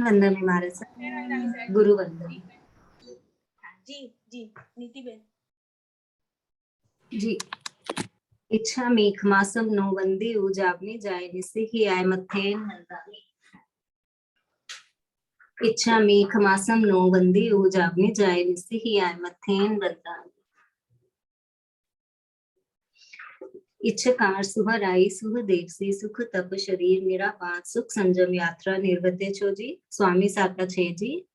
वंदन में महाराज साहब, गुरु वंदन। जी जी नीति बेन जी। इच्छा मेघ मासम नो वंदे उजावने जाए निस्से ही आय मथेन वंदामि। इच्छा मेघ मासम नो वंदे उजावने जाए निस्से ही आय मथेन वंदामि। इच्छकार सुह राई सुह देव से सुख तप शरीर मेरा पांच सुख संजम यात्रा निर्वते छो जी। स्वामी साता छे जी।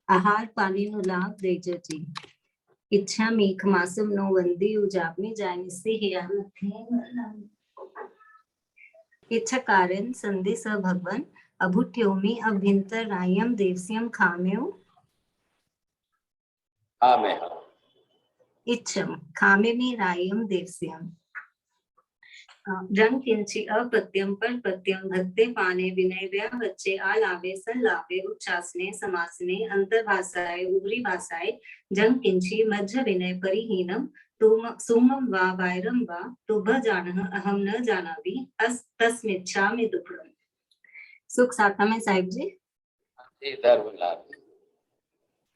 आहार पानी नो लाभ देजो जी। इच्छा मेघ मासम नो वंदी उजापने जाय निस्से ही आय मथेन। इच्छा कारण संधि स भगवन अभुट्योमि अभ्यंतर रायम देवस्यम खाम्यो। इच्छम खामे में रायम देवस्यम रंग किंची अपत्यम पर पत्यम भक्ते पाने विनय व्या बच्चे आलावे संलापे उच्चासने समासने अंतर्भाषाए उग्री भाषाए जंग किंची मध्य विनय परिहीनम तुम सुमम वा वायरम वा तुभ जानह अहम न जानावि अस तस्मिच्छामि दुःखम। सुख साता में साहिब जी।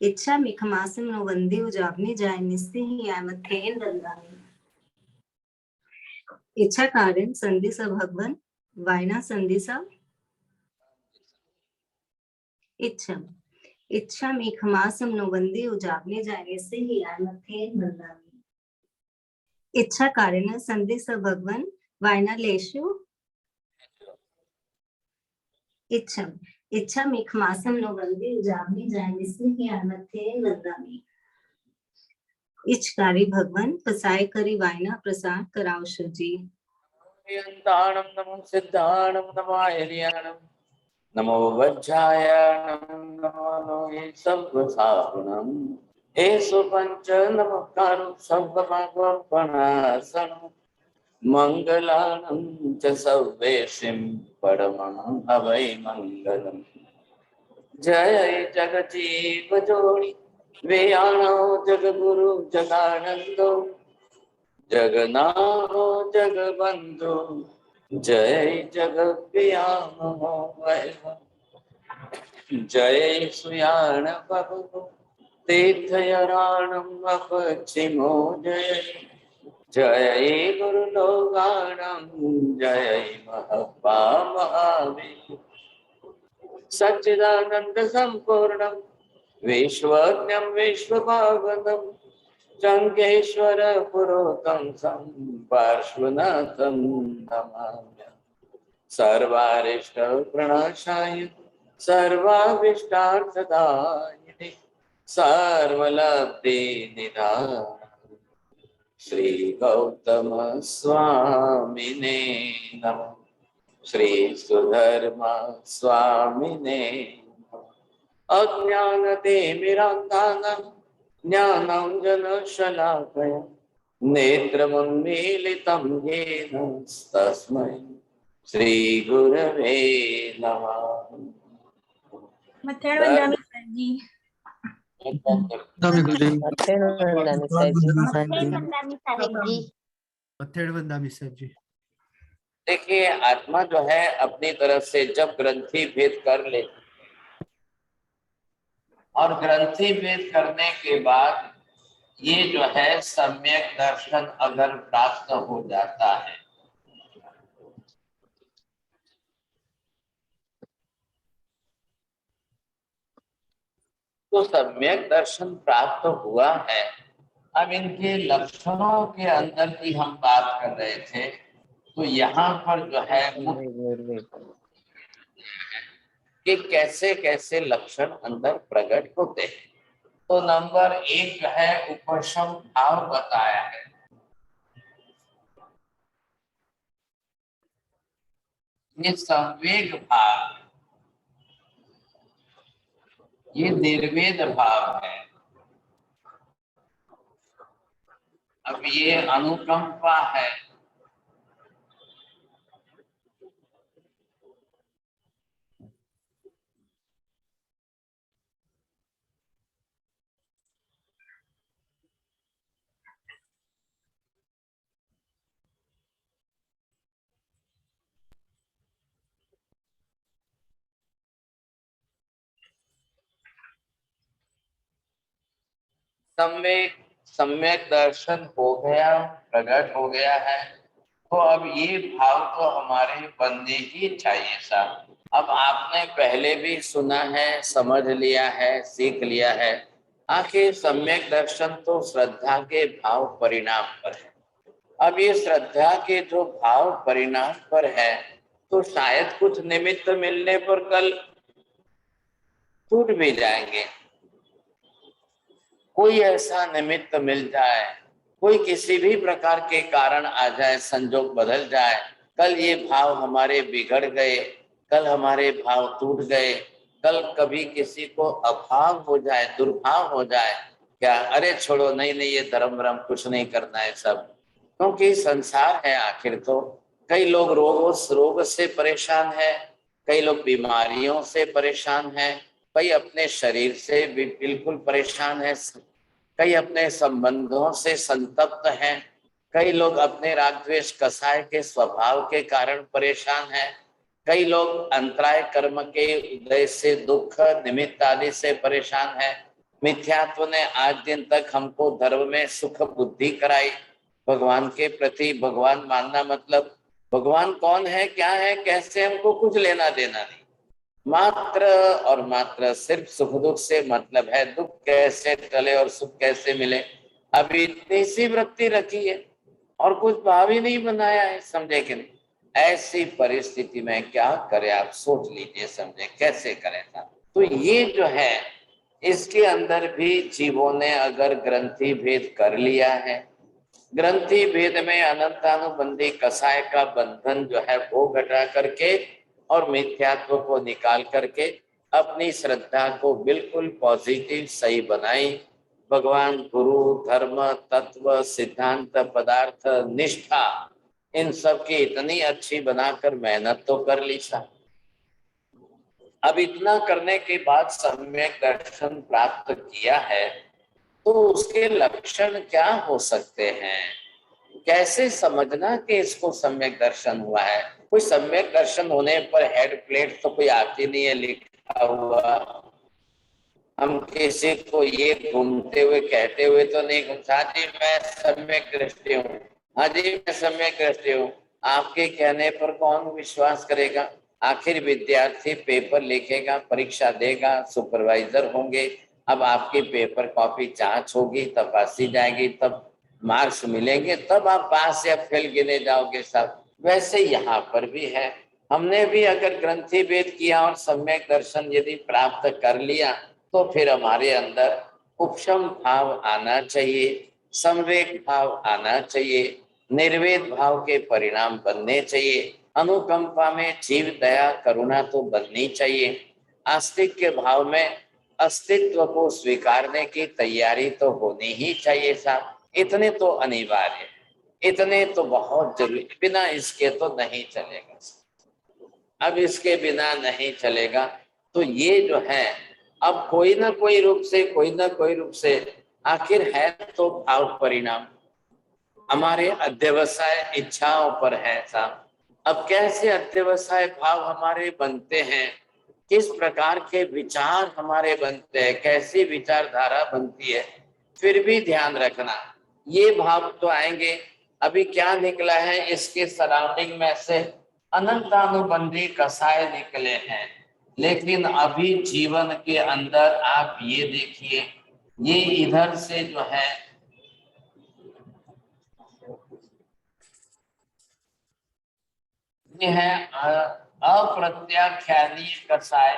इच्छा मिख मासम नो वंदी उजावनी जाय निस्से ही आमथेन वंदामि। इच्छा कारण संधि स भगवन वायना संधि स इच्छम। इच्छा मेघ मासम नो वंदे उजावने जाय निस्से ही आमथेन वंदामि। इच्छा कारण संधि स भगवन वायना लेशु इच्छम। इच्छा मेघ मासम नो वंदे उजावने जाय निस्से ही आमथेन वंदामि। इच्छकारी भगवन पसाय करी वायना प्रसाद करावशु जी। नमो सिद्धाणम नमो आयर्याणम नमो वज्रायाणम नमो लोहे सर्वसाहुणम एषु पंच नमस्कारु सर्वमर्पणासनं मंगलानं च सर्वेषिं परमं हवै मंगलम्। जय जगजीव जोनि वेयाणो जगगुरु जगानंदो जगन्नाथो जगबंधु जय जगत्प्रियामो वैभव। जय सुयाण प्रभु तीर्थयारणं अपचिमो जय जय गुरुलोगाणं जय महपा महावीर। सच्चिदानंद संपूर्णं विश्वज्ञं विश्वभावनं जंगेश्वर पुरोतम पार्श्वनाथं नमामि। सर्वारिष्ट प्रणाशाय सर्वाभीष्टार्थदायिने सर्वलब्धि निधाने श्री गौतम स्वामिने नमः। श्री सुधर्मा स्वामिने नमः। अज्ञानतिमिरान्धानां ज्ञानाञ्जनशलाकया नेत्रमुन्मीलितं येन तस्मै श्री गुरवे नमः। मथेड़ वंदामी सर जी मथेड़ वंदामी सर जी। देखिए आत्मा जो है अपनी तरफ से जब ग्रंथि भेद कर ले और ग्रंथि भेद करने के बाद ये जो है सम्यक दर्शन अगर प्राप्त हो जाता है तो सम्यक दर्शन प्राप्त हुआ है। अब इनके लक्षणों के अंदर की हम बात कर रहे थे तो यहाँ पर जो है कि कैसे कैसे लक्षण अंदर प्रकट होते हैं। तो नंबर 1 जो है उपशम भाव बताया है। ये संवेग भाव, ये निर्वेद भाव है। अब ये अनुकंपा है, सम्यक दर्शन हो गया, प्रकट हो गया है, तो अब ये भाव तो हमारे बनने ही चाहिए साहब। अब आपने पहले भी सुना है, समझ लिया है, सीख लिया है, आखिर सम्यक दर्शन तो श्रद्धा के भाव परिणाम पर है। अब ये श्रद्धा के जो भाव परिणाम पर है, तो शायद कुछ निमित्त मिलने पर कल टूट भी जाएंगे। कोई ऐसा निमित्त मिल जाए, कोई किसी भी प्रकार के कारण आ जाए, संजोग बदल जाए, कल ये भाव हमारे बिगड़ गए, कल हमारे भाव टूट गए, कल कभी किसी को अभाव हो जाए, दुर्भाव हो जाए, क्या अरे छोड़ो, नहीं नहीं ये धर्म भ्रम कुछ नहीं करना है सब, क्योंकि संसार है आखिर। तो कई लोग रोग से परेशान है, कई लोग बीमारियों से परेशान है, कई अपने शरीर से भी बिल्कुल परेशान है, कई अपने संबंधों से संतप्त हैं, कई लोग अपने राग द्वेष कसाय के स्वभाव के कारण परेशान हैं, कई लोग अंतराय कर्म के उदय से दुख निमित्त आदि से परेशान है। मिथ्यात्व ने आज दिन तक हमको धर्म में सुख बुद्धि कराई, भगवान के प्रति भगवान मानना मतलब भगवान कौन है, क्या है, कैसे, हमको कुछ लेना देना नहीं, मात्र और मात्र सिर्फ सुख दुख से मतलब है, दुख कैसे टले और सुख कैसे मिले, अभी इतनी सी वृत्ति रखी है और कुछ भाव ही नहीं बनाया है, समझे कि नहीं। ऐसी परिस्थिति में क्या करें आप सोच लीजिए, समझे कैसे करें था। तो ये जो है, इसके अंदर भी जीवों ने अगर ग्रंथि भेद कर लिया है, ग्रंथि भेद में अनंतानुबंधी कसाय का बंधन जो है वो घटा करके और मिथ्यात्व को निकाल करके अपनी श्रद्धा को बिल्कुल पॉजिटिव सही बनाई, भगवान गुरु धर्म तत्व सिद्धांत पदार्थ निष्ठा इन सब की इतनी अच्छी बनाकर मेहनत तो कर ली सा। अब इतना करने के बाद सम्यक दर्शन प्राप्त किया है, तो उसके लक्षण क्या हो सकते हैं, कैसे समझना कि इसको सम्यक दर्शन हुआ है। कोई सम्यक दर्शन होने पर हेड प्लेट तो कोई आती नहीं है लिखा हुआ, हम किसी को ये घूमते हुए कहते हुए तो नहीं घूमता जी मैं सम्यक दृष्टि हूँ, हाँ जी मैं सम्यक दृष्टि हूँ, आपके कहने पर कौन विश्वास करेगा। आखिर विद्यार्थी पेपर लिखेगा, परीक्षा देगा, सुपरवाइजर होंगे, अब आपकी पेपर कॉपी जांच होगी, तपासी जाएगी, तब मार्क्स मिलेंगे, तब आप पास या फेल गिने जाओगे साहब। वैसे यहाँ पर भी है, हमने भी अगर ग्रंथि भेद किया और सम्यक दर्शन यदि प्राप्त कर लिया, तो फिर हमारे अंदर उपशम भाव आना चाहिए, संवेग भाव आना चाहिए, निर्वेद भाव के परिणाम बनने चाहिए, अनुकंपा में जीव दया करुणा तो बननी चाहिए, आस्तिक के भाव में अस्तित्व को स्वीकारने की तैयारी तो होनी ही चाहिए साहब। इतने तो अनिवार्य, इतने तो बहुत जरूरी, बिना इसके तो नहीं चलेगा। अब इसके बिना नहीं चलेगा, तो ये जो है अब कोई ना कोई रूप से, कोई ना कोई रूप से आखिर है तो भाव परिणाम हमारे अध्यवसाय इच्छाओं पर है साहब। अब कैसे अध्यवसाय भाव हमारे बनते हैं, किस प्रकार के विचार हमारे बनते हैं, कैसी विचारधारा बनती है, फिर भी ध्यान रखना ये भाव तो आएंगे। अभी क्या निकला है, इसके सराउंडिंग में से अनंतानुबंधी कसाय निकले हैं, लेकिन अभी जीवन के अंदर आप ये देखिए, ये इधर से जो है ये है अप्रत्याख्यानीय कसाय,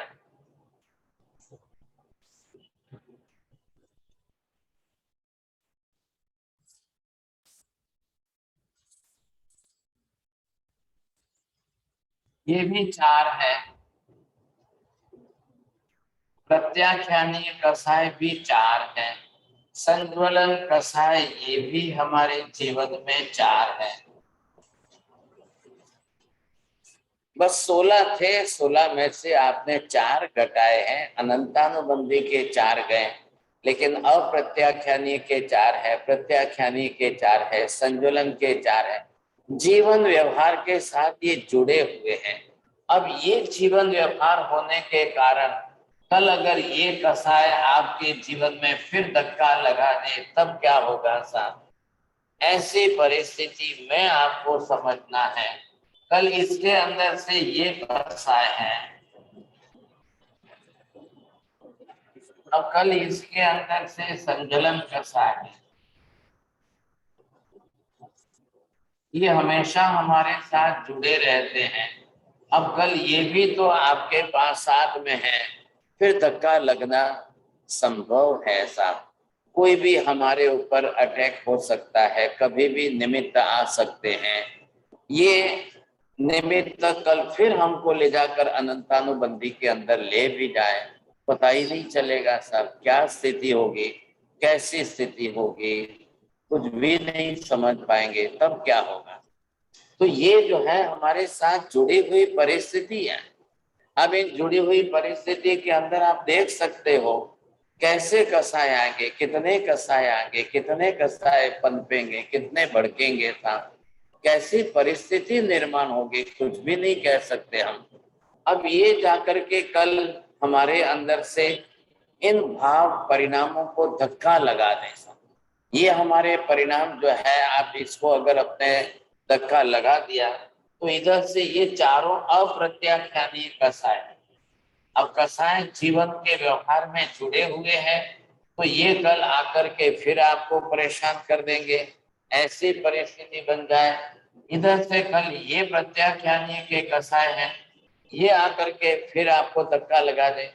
ये भी 4 है, प्रत्याख्यानीय कसाय भी 4 है, संज्वलन कसाय ये भी हमारे जीवन में 4 है। बस 16 थे, 16 में से आपने 4 घटाए हैं, अनंतानुबंधी के 4 गए, लेकिन अप्रत्याख्यानीय के 4 है, प्रत्याख्यानीय के 4 है, संज्वलन के 4 है, जीवन व्यवहार के साथ ये जुड़े हुए हैं। अब ये जीवन व्यवहार होने के कारण कल अगर ये कसाय आपके जीवन में फिर धक्का लगा दे तब क्या होगा साहब? ऐसी परिस्थिति में आपको समझना है, कल इसके अंदर से ये कसाय है, और कल इसके अंदर से संजलन कसाय है। ये हमेशा हमारे साथ जुड़े रहते हैं। अब कल ये भी तो आपके पास साथ में है, फिर धक्का लगना संभव है साहब। कोई भी हमारे ऊपर अटैक हो सकता है, कभी भी निमित्त आ सकते हैं। ये निमित्त कल फिर हमको ले जाकर अनंतानुबंधी के अंदर ले भी जाए, पता ही नहीं चलेगा साहब क्या स्थिति होगी, कैसी स्थिति होगी, कुछ भी नहीं समझ पाएंगे तब क्या होगा। तो ये जो है हमारे साथ जुड़ी हुई परिस्थिति है। अब इन जुड़ी हुई परिस्थिति के अंदर आप देख सकते हो कैसे कसाय आएंगे, कितने कसाय आएंगे, कितने कसाय पनपेंगे, कितने भड़केंगे साहब, कैसी परिस्थिति निर्माण होगी, कुछ भी नहीं कह सकते हम। अब ये जाकर के कल हमारे अंदर से इन भाव परिणामों को धक्का लगा दें। ये हमारे परिणाम जो है, आप इसको अगर अपने धक्का लगा दिया तो इधर से ये चारों अप्रत्याख्यानीय कसाय, अब कसाय जीवन के व्यवहार में जुड़े हुए हैं, तो ये कल आकर के फिर आपको परेशान कर देंगे, ऐसी परिस्थिति बन जाए। इधर से कल ये प्रत्याख्यानीय के कसाय हैं, ये आकर के फिर आपको धक्का लगा दे।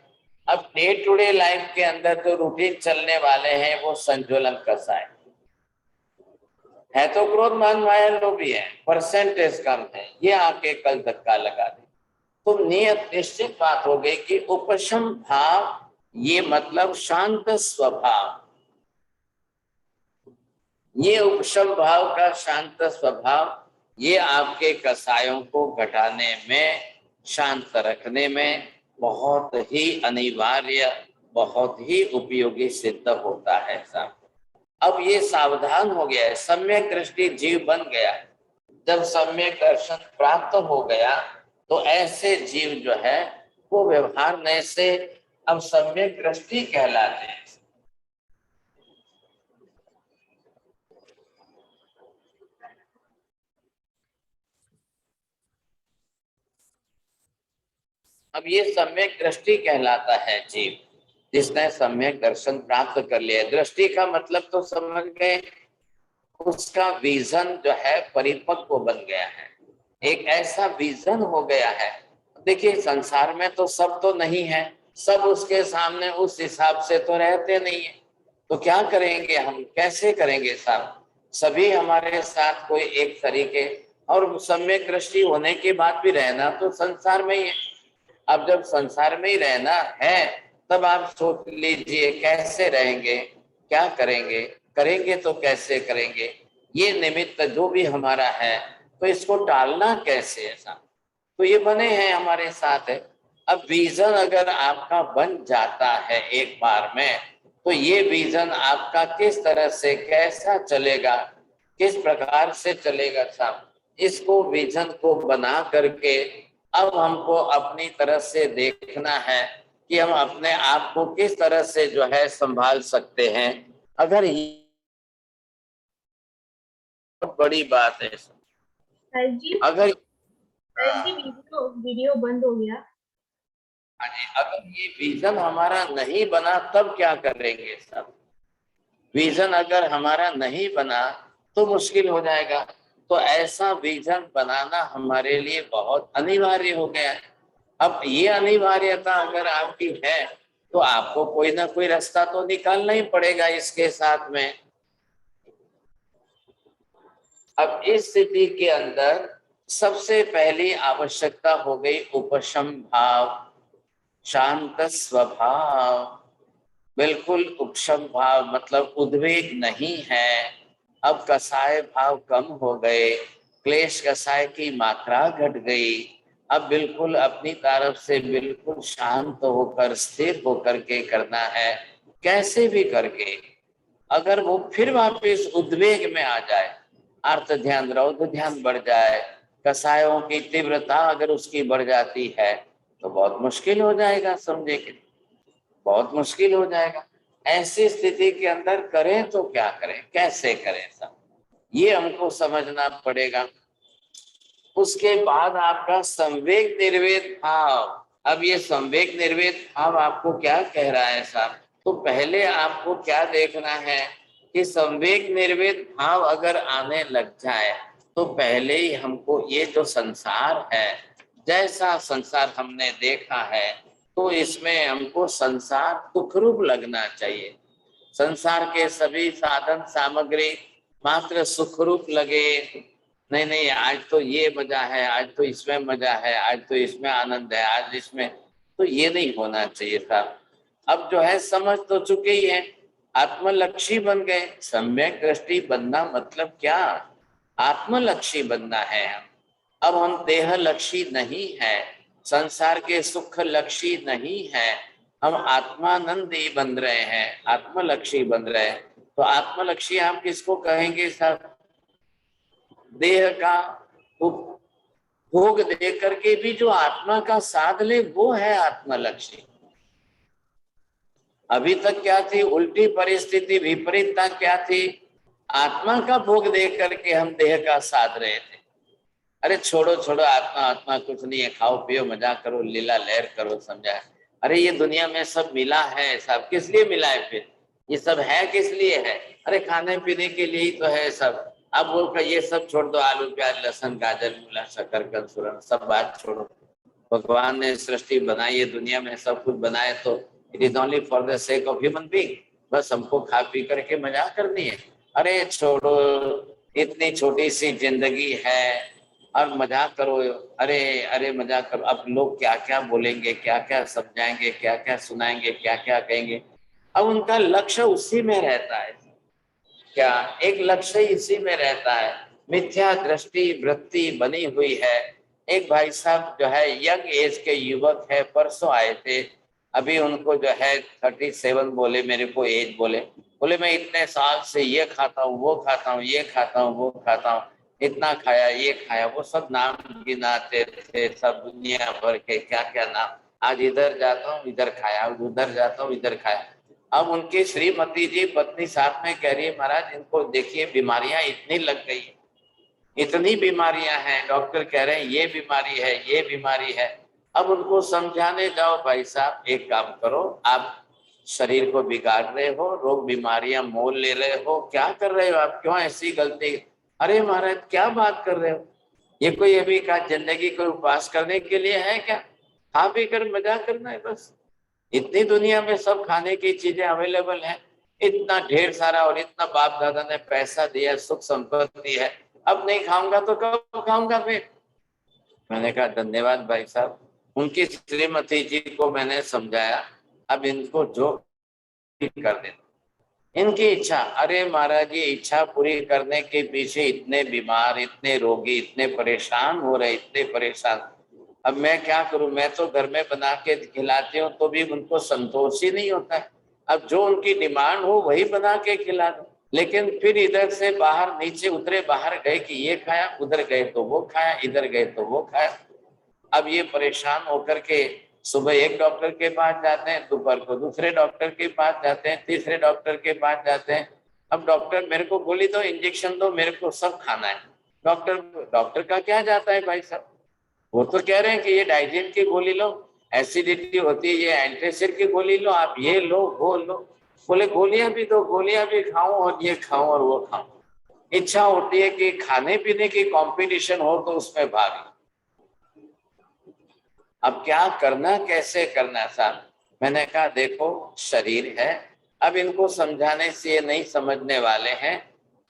अब डे टू डे लाइफ के अंदर जो रूटीन चलने वाले हैं वो संतुलन कसाय है, तो क्रोध मान माया लोभी है, परसेंटेज कम है, ये आके कल धक्का लगा दे। तो नियत निश्चित बात हो गई कि उपशम भाव, ये मतलब शांत स्वभाव, ये उपशम भाव का शांत स्वभाव, ये आपके कसायों को घटाने में, शांत रखने में बहुत ही अनिवार्य, बहुत ही उपयोगी सिद्ध होता है साहब। अब ये सावधान हो गया है, सम्यक दृष्टि जीव बन गया है। जब सम्यक दर्शन प्राप्त हो गया तो ऐसे जीव जो है वो व्यवहार में से अब सम्यक दृष्टि कहलाते हैं। अब ये सम्यक दृष्टि कहलाता है जीव, जिसने सम्यक दर्शन प्राप्त कर लिया। दृष्टि का मतलब तो समझ गए, उसका विजन जो है परिपक्व बन गया है, एक ऐसा विजन हो गया है। देखिए संसार में तो सब तो नहीं है, सब उसके सामने उस हिसाब से तो रहते नहीं है, तो क्या करेंगे हम, कैसे करेंगे साहब? सभी हमारे साथ कोई एक तरीके, और सम्यक दृष्टि होने के बाद भी रहना तो संसार में ही है। अब जब संसार में ही रहना है तब आप सोच लीजिए कैसे रहेंगे, क्या करेंगे, करेंगे तो कैसे करेंगे। ये निमित्त जो भी हमारा है तो इसको टालना कैसे ऐसा, तो ये बने हैं हमारे साथ है। अब विजन अगर आपका बन जाता है एक बार में, तो ये विजन आपका किस तरह से कैसा चलेगा, किस प्रकार से चलेगा साहब, इसको विजन को बना करके अब हमको अपनी तरफ से देखना है कि हम अपने आप को किस तरह से जो है संभाल सकते हैं। अगर ये बहुत बड़ी बात है सर जी, अगर सर जी वीडियो बंद हो गया। अगर ये विजन हमारा नहीं बना तब क्या करेंगे सब? विजन अगर हमारा नहीं बना तो मुश्किल हो जाएगा। तो ऐसा विजन बनाना हमारे लिए बहुत अनिवार्य हो गया है। अब ये अनिवार्यता अगर आपकी है तो आपको कोई ना कोई रास्ता तो निकालना ही पड़ेगा इसके साथ में। अब इस स्थिति के अंदर सबसे पहली आवश्यकता हो गई उपशम भाव, शांत स्वभाव, बिल्कुल उपशम भाव, मतलब उद्वेग नहीं है। अब कसाय भाव कम हो गए, क्लेश कसाय की मात्रा घट गई। अब बिल्कुल अपनी तरफ से बिल्कुल शांत होकर स्थिर होकर के करना है, कैसे भी करके। अगर वो फिर वापस उद्वेग में आ जाए, अर्थ ध्यान रौद्र ध्यान बढ़ जाए, कसायों की तीव्रता अगर उसकी बढ़ जाती है तो बहुत मुश्किल हो जाएगा समझे कि। बहुत मुश्किल हो जाएगा। ऐसी स्थिति के अंदर करें तो क्या करें, कैसे करें सब, ये हमको समझना पड़ेगा। उसके बाद आपका संवेग निर्वेद भाव। अब ये संवेग निर्वेद भाव आपको क्या कह रहा है साहब? तो पहले आपको क्या देखना है कि संवेग निर्वेद भाव अगर आने लग जाए तो पहले ही हमको ये जो संसार है, जैसा संसार हमने देखा है, तो इसमें हमको संसार सुखरूप लगना चाहिए। संसार के सभी साधन सामग्री मात्र सुखरूप लगे, नहीं नहीं आज तो ये मजा है, आज तो इसमें मजा है, आज तो इसमें आनंद है, आज इसमें, तो ये नहीं होना चाहिए था। अब जो है समझ तो चुके ही हैं, आत्मलक्षी बन गए। सम्यक दृष्टि बनना मतलब क्या? आत्मलक्षी बनना है हम। अब हम देह लक्षी नहीं है, संसार के सुख लक्षी नहीं है, हम आत्मानंदी बन रहे हैं, आत्मलक्षी बन रहे हैं। तो आत्मलक्षी हम किसको कहेंगे साहब? देह का भोग दे करके भी जो आत्मा का साध ले वो है आत्मलक्षी। अभी तक क्या थी उल्टी परिस्थिति, विपरीतता क्या थी? आत्मा का भोग दे करके हम देह का साध रहे थे। अरे छोड़ो छोड़ो, आत्मा आत्मा कुछ नहीं है, खाओ पियो मजा करो, लीला लहर करो, समझा? अरे ये दुनिया में सब मिला है, सब किस लिए मिला है? फिर ये सब है किस लिए है? अरे खाने पीने के लिए ही तो है सब। अब वो ये सब छोड़ दो, आलू प्याज लहसुन गाजर मूला शक्कर सुरन सब बात छोड़ो। भगवान ने सृष्टि बनाई है, दुनिया में सब कुछ बनाए तो it is only for the sake of human being, बस हमको खा पी करके मजा करनी है। अरे छोड़ो, इतनी छोटी सी जिंदगी है और मजा करो। अरे अरे मजा करो। अब लोग क्या क्या बोलेंगे, क्या क्या समझाएंगे, क्या क्या सुनाएंगे, क्या क्या कहेंगे। अब उनका लक्ष्य उसी में रहता है, क्या एक लक्ष्य इसी में रहता है। मिथ्या दृष्टि वृत्ति बनी हुई है। एक भाई साहब जो है यंग एज के युवक है, परसों आए थे, अभी उनको जो है 37 बोले, मेरे को एज बोले, बोले मैं इतने साल से ये खाता हूँ, वो खाता हूँ, ये खाता हूँ, वो खाता हूँ, इतना खाया, ये खाया, वो सब नाम गिनाते थे, सब दुनिया भर के क्या क्या नाम। आज इधर जाता हूँ इधर खाया, उधर जाता हूँ इधर खाया। अब उनकी श्रीमती जी पत्नी साथ में कह रही है, महाराज इनको देखिए बीमारियां इतनी लग गई, इतनी बीमारियां हैं, डॉक्टर कह रहे हैं ये बीमारी है, ये बीमारी है। अब उनको समझाने जाओ, भाई साहब एक काम करो, आप शरीर को बिगाड़ रहे हो, रोग बीमारियां मोल ले रहे हो, क्या कर रहे हो आप, क्यों ऐसी गलती? अरे महाराज क्या बात कर रहे हो, ये कोई अभी का जिंदगी को पास करने के लिए है क्या? खा पी कर मजा करना है बस। इतनी दुनिया में सब खाने की चीजें अवेलेबल है, इतना ढेर सारा, और इतना बाप दादा ने पैसा दिया, सुख संपत्ति है, अब नहीं खाऊंगा तो कब खाऊंगा फिर? मैंने कहा धन्यवाद भाई साहब। उनकी श्रीमती जी को मैंने समझाया, अब इनको जो कर देना, इनकी इच्छा। अरे महाराज ये इच्छा पूरी करने के पीछे इतने बीमार, इतने रोगी, इतने परेशान हो रहे, इतने परेशान। अब मैं क्या करूं, मैं तो घर में बना के खिलाती हूँ तो भी उनको संतोष ही नहीं होता है। अब जो उनकी डिमांड हो वही बना के खिला दो, लेकिन फिर इधर से बाहर नीचे उतरे, बाहर गए कि ये खाया, उधर गए तो वो खाया, इधर गए तो वो खाया। अब ये परेशान होकर के सुबह एक डॉक्टर के पास जाते हैं, दोपहर को दूसरे डॉक्टर के पास जाते हैं, तीसरे डॉक्टर के पास जाते हैं। अब डॉक्टर मेरे को गोली दो, इंजेक्शन दो, मेरे को सब खाना है। डॉक्टर का क्या जाता है भाई साहब, वो तो कह रहे हैं कि ये डाइजेन की गोली लो, एसिडिटी होती है, ये एंटासिड की गोली लो, आप ये लो वो लो। बोले गोलियां भी दो, गोलियां भी खाऊं और ये खाऊं और वो खाऊं। इच्छा होती है कि खाने पीने की कंपटीशन हो तो उसमें भाग लो। अब क्या करना, कैसे करना साहब? मैंने कहा देखो शरीर है, अब इनको समझाने से ये नहीं समझने वाले हैं।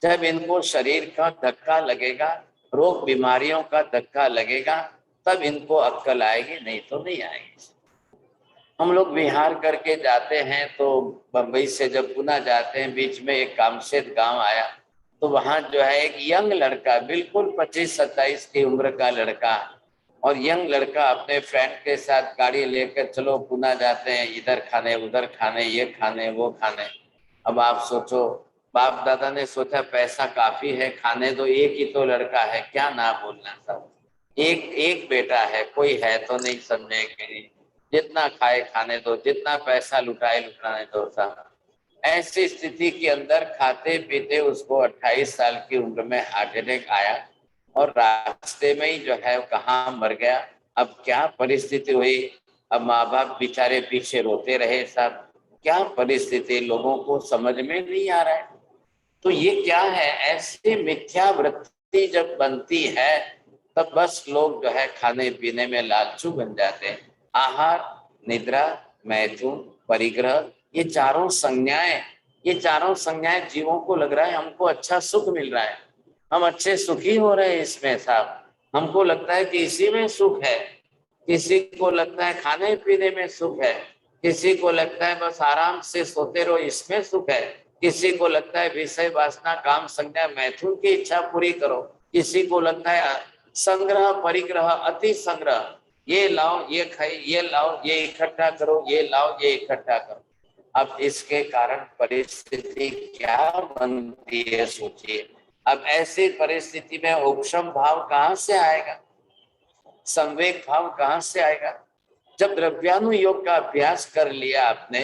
जब इनको शरीर का धक्का लगेगा, रोग बीमारियों का धक्का लगेगा, तब इनको अक्कल आएगी, नहीं तो नहीं आएगी। हम लोग बिहार करके जाते हैं तो बंबई से जब पुणे जाते हैं, बीच में एक कामशेद गांव आया, तो वहां जो है एक यंग लड़का, बिल्कुल 25-27 की उम्र का लड़का, और यंग लड़का अपने फ्रेंड के साथ गाड़ी लेकर चलो पुणे जाते हैं, इधर खाने उधर खाने, ये खाने वो खाने। अब आप सोचो, बाप दादा ने सोचा पैसा काफी है, खाने दो, एक ही तो लड़का है, क्या ना बोलना सब, एक एक बेटा है, कोई है तो नहीं समझे कि नहीं। जितना खाए खाने दो, जितना पैसा लुटाए लुटाने दो साहब। ऐसी स्थिति के अंदर खाते पीते उसको 28 साल की उम्र में हार्ट अटैक आया और रास्ते में ही जो है कहाँ मर गया। अब क्या परिस्थिति हुई, अब माँ बाप बेचारे पीछे रोते रहे साहब। क्या परिस्थिति लोगों को समझ में नहीं आ रहा है। तो ये क्या है, ऐसी मिथ्या वृत्ति जब बनती है तब बस लोग जो है खाने पीने में लालचू बन जाते हैं। आहार, निद्रा, मैथुन, परिग्रह, ये चारों संज्ञाएं जीवों को लग रहा है हमको अच्छा सुख मिल रहा है, हम अच्छे सुखी हो रहे हैं इसमें साहब। हमको लगता है कि इसी में सुख है, किसी को लगता है खाने पीने में सुख है, किसी को लगता है बस आराम से सोते रहो इसमें सुख है, किसी को लगता है विषय वासना काम संज्ञा मैथुन की इच्छा पूरी करो, किसी को लगता है संग्रह परिग्रह अति संग्रह, ये लाओ ये खाई, ये लाओ ये इकट्ठा करो, ये लाओ ये इकट्ठा करो। अब इसके कारण परिस्थिति क्या बनती है सोचिए। अब ऐसी परिस्थिति में उपशम भाव कहाँ से आएगा, संवेग भाव कहाँ से आएगा। जब द्रव्यानुयोग का अभ्यास कर लिया आपने,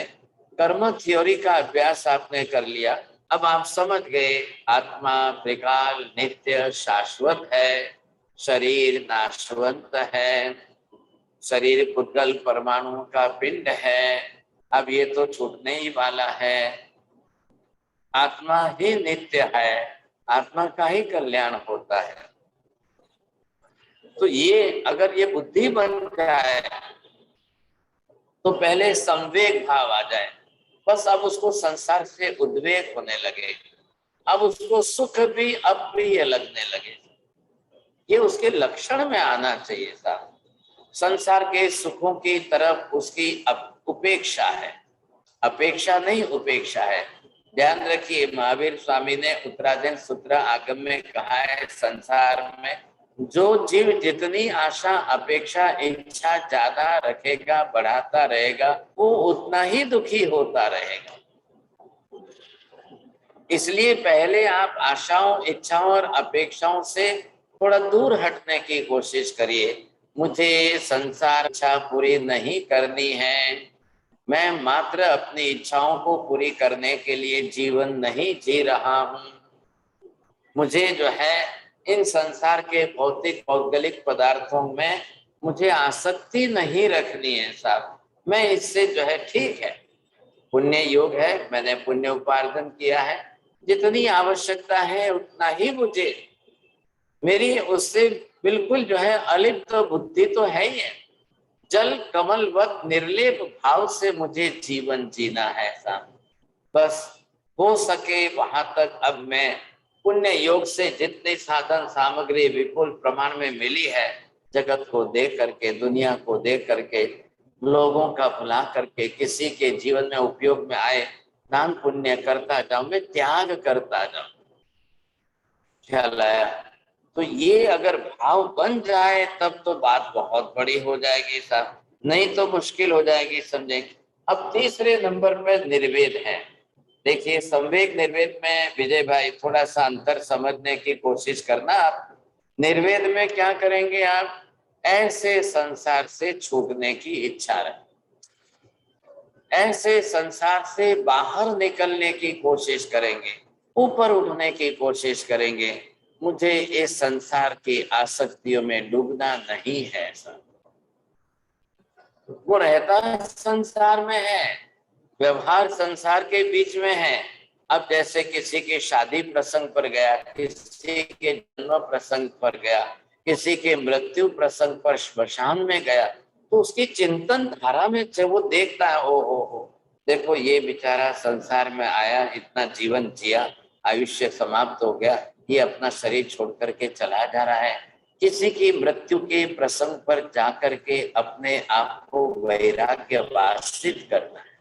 कर्म थ्योरी का अभ्यास आपने कर लिया, अब आप समझ गए आत्मा त्रिकाल नित्य शाश्वत है, शरीर नाशवंत है, शरीर पुद्गल परमाणु का पिंड है, अब ये तो छूटने ही वाला है, आत्मा ही नित्य है, आत्मा का ही कल्याण होता है। तो ये अगर ये बुद्धि बन जाए तो पहले संवेग भाव आ जाए, बस अब उसको संसार से उद्वेग होने लगे, अब उसको सुख भी अप्रिय लगने लगे। ये उसके लक्षण में आना चाहिए साहब। संसार के सुखों की तरफ उसकी उपेक्षा है, अपेक्षा नहीं उपेक्षा है। ध्यान रखिए, महावीर स्वामी ने उत्तराधीन सूत्र आगम में कहा है, संसार में जो जीव जितनी आशा अपेक्षा इच्छा ज्यादा रखेगा, बढ़ाता रहेगा, वो उतना ही दुखी होता रहेगा। इसलिए पहले आप आशाओं इच्छाओं और अपेक्षाओं से थोड़ा दूर हटने की कोशिश करिए। मुझे संसार इच्छा पूरी नहीं करनी है, मैं मात्र अपनी इच्छाओं को पूरी करने के लिए जीवन नहीं जी रहा हूँ। मुझे जो है इन संसार के भौतिक भौगोलिक पदार्थों में मुझे आसक्ति नहीं रखनी है साहब। मैं इससे जो है ठीक है, पुण्य योग है, मैंने पुण्य उपार्जन किया है, जितनी आवश्यकता है उतना ही मुझे, मेरी उससे बिल्कुल जो है अलिप्त बुद्धि तो है ही है। जल कमलवत निर्लेप भाव से मुझे जीवन जीना है साहब। बस हो सके वहां तक अब मैं पुण्य योग से जितनी साधन सामग्री विपुल प्रमाण में मिली है, जगत को देख करके, दुनिया को देख करके, लोगों का भला करके, किसी के जीवन में उपयोग में आए दान पुण्य करता जाऊं, मैं त्याग करता जाऊं। ख्याल आया? तो ये अगर भाव बन जाए तब तो बात बहुत बड़ी हो जाएगी साहब, नहीं तो मुश्किल हो जाएगी, समझे। अब तीसरे नंबर पर निर्वेद है। देखिए, संवेग निर्वेद में विजय भाई थोड़ा सा अंतर समझने की कोशिश करना। आप निर्वेद में क्या करेंगे, आप ऐसे संसार से छूटने की इच्छा रहे, ऐसे संसार से बाहर निकलने की कोशिश करेंगे, ऊपर उठने की कोशिश करेंगे। मुझे इस संसार की आसक्तियों में डूबना नहीं है सर। वो रहता है संसार में है, व्यवहार संसार के बीच में है। अब जैसे किसी के शादी प्रसंग पर गया, किसी के जन्म प्रसंग पर गया, किसी के मृत्यु प्रसंग पर श्मशान में गया, तो उसकी चिंतन धारा में जब वो देखता है, ओ हो देखो ये बेचारा संसार में आया, इतना जीवन जिया, आयुष्य समाप्त हो गया, ये अपना शरीर छोड़ करके चला जा रहा है। किसी की मृत्यु के प्रसंग पर जाकर के अपने आप को वैराग्य वासित करना है।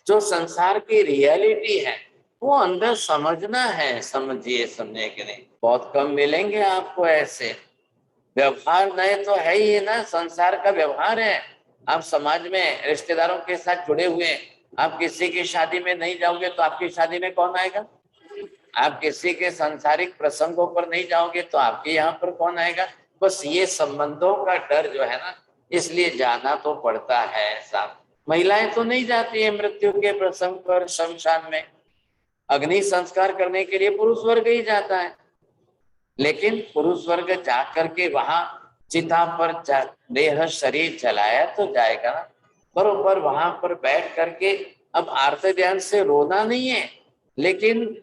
जो संसार की रियलिटी है वो अंदर समझना है। समझिए, समझने के नहीं, बहुत कम मिलेंगे आपको ऐसे। व्यवहार नए तो है ही ना, संसार का व्यवहार है। आप समाज में रिश्तेदारों के साथ जुड़े हुए, आप किसी की शादी में नहीं जाओगे तो आपकी शादी में कौन आएगा? आप किसी के सांसारिक प्रसंगों पर नहीं जाओगे तो आपके यहाँ पर कौन आएगा? बस ये संबंधों का डर जो है ना, इसलिए जाना तो पड़ता है साहब। महिलाएं तो नहीं जाती है मृत्यु के प्रसंग पर शमशान में, अग्नि संस्कार करने के लिए पुरुष वर्ग ही जाता है। लेकिन पुरुष वर्ग जाकर के वहां चिता पर देह शरीर जलाया तो जाएगा ना, बरोबर वहां पर बैठ करके अब आर्त ध्यान से रोना नहीं है, लेकिन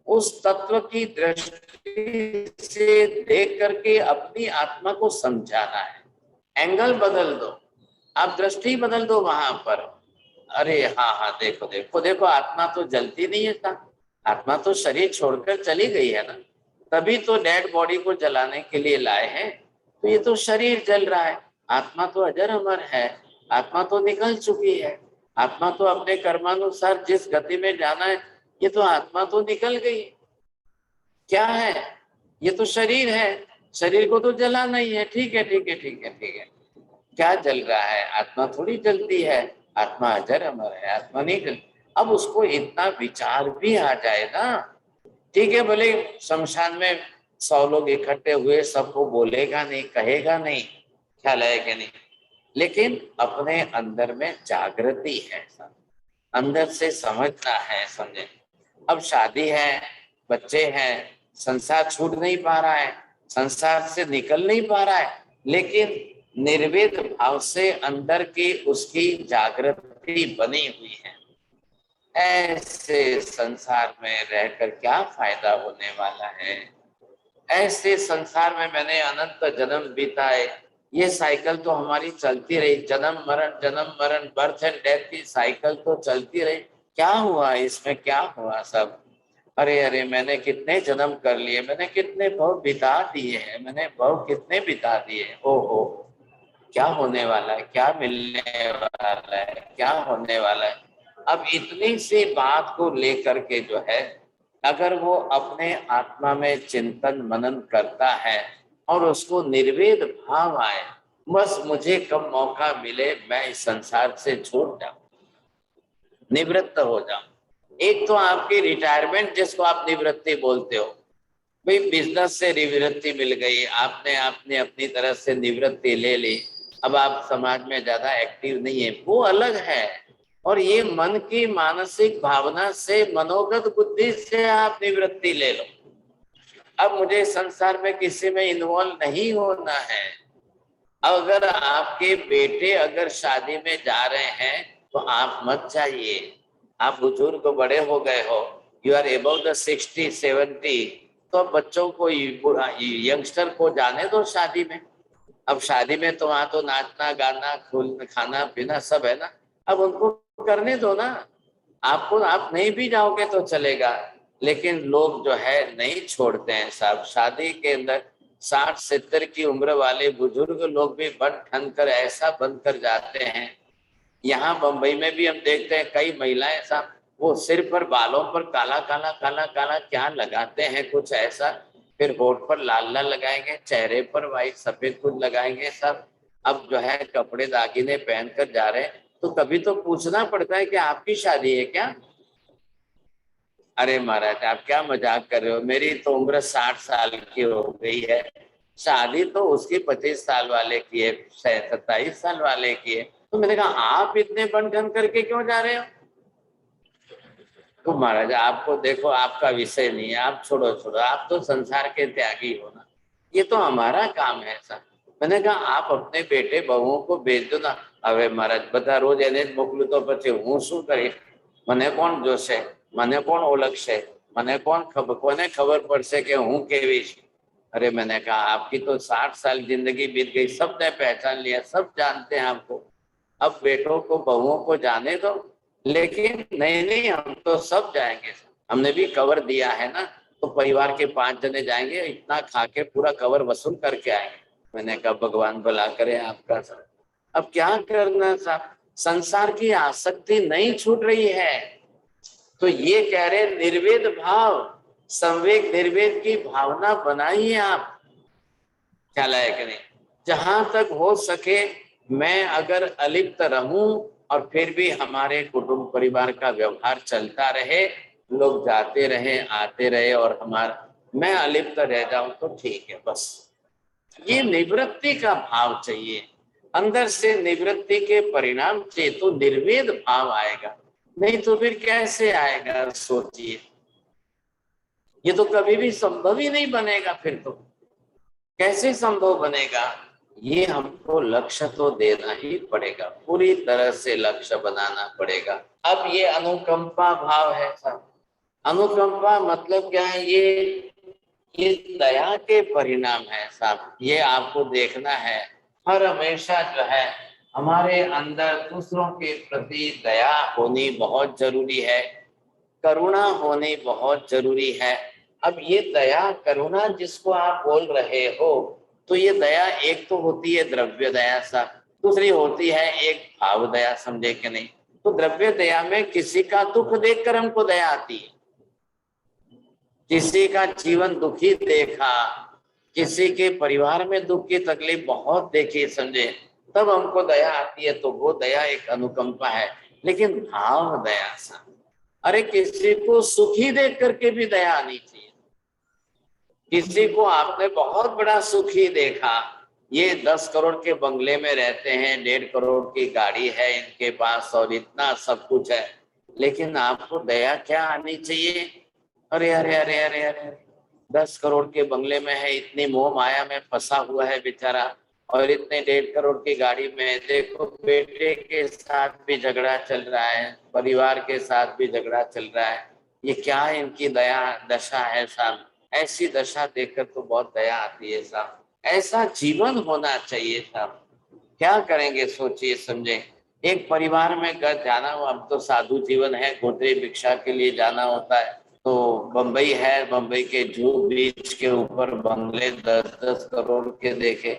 उस तत्व की दृष्टि से देख करके अपनी आत्मा को समझाना है। एंगल बदल दो, आप दृष्टि बदल दो वहां पर। अरे हाँ हाँ, देखो देखो देखो, आत्मा तो जलती नहीं है था, आत्मा तो शरीर छोड़कर चली गई है ना, तभी तो डेड बॉडी को जलाने के लिए लाए हैं। तो ये तो शरीर जल रहा है, आत्मा तो अजर अमर है, आत्मा तो निकल चुकी है, आत्मा तो अपने कर्मानुसार जिस गति में जाना है, ये तो आत्मा तो निकल गई। क्या है, ये तो शरीर है, शरीर को तो जलाना ही है। ठीक है ठीक है ठीक है ठीक है, क्या जल रहा है, आत्मा थोड़ी जलती है, आत्मा अजर अमर है, आत्मा नहीं जल। अब उसको इतना विचार भी आ जाए ना, ठीक है भले शमशान में 100 लोग इकट्ठे हुए, सबको बोलेगा नहीं, कहेगा नहीं, ख्याल है कि नहीं, लेकिन अपने अंदर में जागृति है, अंदर से समझना है, समझे। अब शादी है, बच्चे हैं, संसार छूट नहीं पा रहा है, संसार से निकल नहीं पा रहा है, लेकिन निर्वेद भाव से अंदर की उसकी जागृति बनी हुई है। ऐसे संसार में रहकर क्या फायदा होने वाला है। ऐसे संसार में मैंने अनंत जन्म बिताए, ये साइकिल तो हमारी चलती रही, जन्म मरण बर्थ एंड डेथ की साइकिल तो चलती रही। क्या हुआ इसमें, क्या हुआ सब। अरे अरे, मैंने कितने जन्म कर लिए, मैंने कितने भव बिता दिए हैं, मैंने भव कितने बिता दिए। ओहो, क्या होने वाला है, क्या मिलने वाला है, क्या होने वाला है। अब इतनी सी बात को लेकर के जो है, अगर वो अपने आत्मा में चिंतन मनन करता है और उसको निर्वेद भाव आए, बस मुझे कब मौका मिले मैं इस संसार से छूट जाऊं, निवृत्त हो जाऊं। एक तो आपकी रिटायरमेंट जिसको आप निवृत्ति बोलते हो, भाई बिजनेस से निवृत्ति मिल गई, आपने अपनी तरफ से निवृत्ति ले ली, अब आप समाज में ज्यादा एक्टिव नहीं है, वो अलग है। और ये मन की मानसिक भावना से, मनोगत बुद्धि से आप निवृत्ति ले लो, अब मुझे संसार में किसी में इन्वॉल्व नहीं होना है। अगर आपके बेटे अगर शादी में जा रहे हैं तो आप मत जाइए, आप बुजुर्ग बड़े हो गए हो, यू आर अबाउट द 60-70, तो अब बच्चों को, यंगस्टर को जाने दो शादी में। अब शादी में तो वहां तो नाचना गाना खाना पीना सब है ना, अब उनको करने दो ना। आपको, आप नहीं भी जाओगे तो चलेगा, लेकिन लोग जो है नहीं छोड़ते हैं साहब। शादी के अंदर 60-70 की उम्र वाले बुजुर्ग लोग भी बन ठन कर ऐसा बन कर जाते हैं। यहाँ बंबई में भी हम देखते हैं कई महिलाएं साहब, वो सिर पर बालों पर काला काला काला काला क्या लगाते हैं कुछ ऐसा, फिर होठ पर लाल लाल लगाएंगे, चेहरे पर वाइट सफेद कुछ लगाएंगे सब। अब जो है कपड़े दागिने पहनकर जा रहे हैं, तो कभी तो पूछना पड़ता है कि आपकी शादी है क्या। अरे महाराज, आप क्या मजाक कर रहे हो, मेरी तो उम्र 60 साल की हो गई है, शादी तो उसकी 25 साल वाले की है, 27 साल वाले की है। तो मैंने कहा आप इतने बन ठन करके क्यों जा रहे हो। तो महाराज आपको देखो, आपका विषय नहीं है, आप छोड़ो छोड़ो, आप तो संसार के त्यागी हो ना, ये तो हमारा काम है सर। मैंने कहा आप अपने बेटे बहुओं को भेज दो ना। अरे महाराज બધા રોજ એને જ મોકલું તો પછી હું શું કરીશ, મને કોણ જોશે, મને કોણ ઓળખશે, મને કોને ખબર પડશે કે હું કેવી છું। अरे मैंने कहा आपकी तो 60 साल जिंदगी बीत गई, सबने पहचान लिया, सब जानते हैं आपको, अब बेटों को बहुओं को जाने दो। लेकिन नहीं नहीं, हम तो सब जाएंगे, हमने भी कवर दिया है ना, तो परिवार के 5 जने जाएंगे, इतना खा के पूरा कवर वसूल करके आएंगे। मैंने कहा भगवान भला करे आपका सब। अब क्या करना साहब, संसार की आसक्ति नहीं छूट रही है। तो ये कह रहे निर्वेद भाव, संवेग निर्वेद की भावना बनाइए आप, ख्याल है कि नहीं। जहां तक हो सके मैं अगर अलिप्त रहूं और फिर भी हमारे कुटुंब परिवार का व्यवहार चलता रहे, लोग जाते रहे आते रहे और मैं अलिप्त रह जाऊं तो ठीक है, बस ये निवृत्ति का भाव चाहिए। अंदर से निवृत्ति के परिणाम से तो निर्वेद भाव आएगा, नहीं तो फिर कैसे आएगा सोचिए। ये तो कभी भी संभव ही नहीं बनेगा, फिर तो कैसे संभव बनेगा। ये हमको लक्ष्य तो देना ही पड़ेगा, पूरी तरह से लक्ष्य बनाना पड़ेगा। अब ये अनुकंपा भाव है साहब। अनुकंपा मतलब क्या है? ये दया के परिणाम है साहब। ये आपको देखना है, हर हमेशा जो है हमारे अंदर दूसरों के प्रति दया होनी बहुत जरूरी है, करुणा होनी बहुत जरूरी है। अब ये दया करुणा जिसको आप बोल रहे हो, तो ये दया एक तो होती है द्रव्य दया साहब, दूसरी होती है एक भाव दया, समझे कि नहीं? तो द्रव्य दया में किसी का दुख देखकर हमको दया आती है, किसी का जीवन दुखी देखा, किसी के परिवार में दुख की तकलीफ बहुत देखी, समझे, तब हमको दया आती है, तो वो दया एक अनुकंपा है। लेकिन भाव दया सा, अरे किसी को सुखी देख करके भी दया आनी चाहिए। किसी को आपने बहुत बड़ा सुखी देखा, ये 10 करोड़ के बंगले में रहते हैं, 1.5 करोड़ की गाड़ी है इनके पास और इतना सब कुछ है, लेकिन आपको दया क्या आनी चाहिए? अरे अरे अरे अरे अरे 10 करोड़ के बंगले में है, इतनी मोह माया में फंसा हुआ है बेचारा, और इतने 1.5 करोड़ की गाड़ी में, देखो बेटे के साथ भी झगड़ा चल रहा है, परिवार के साथ भी झगड़ा चल रहा है। ये क्या इनकी दया दशा है साहब। ऐसी दशा देखकर तो बहुत दया आती है साहब। ऐसा जीवन होना चाहिए साहब। क्या करेंगे सोचिए समझे। एक परिवार में घर जाना हो, अब तो साधु जीवन है, गोत्री भिक्षा के लिए जाना होता है, तो बंबई है, बंबई के जूहू बीच के ऊपर बंगले 10-10 करोड़ के देखे,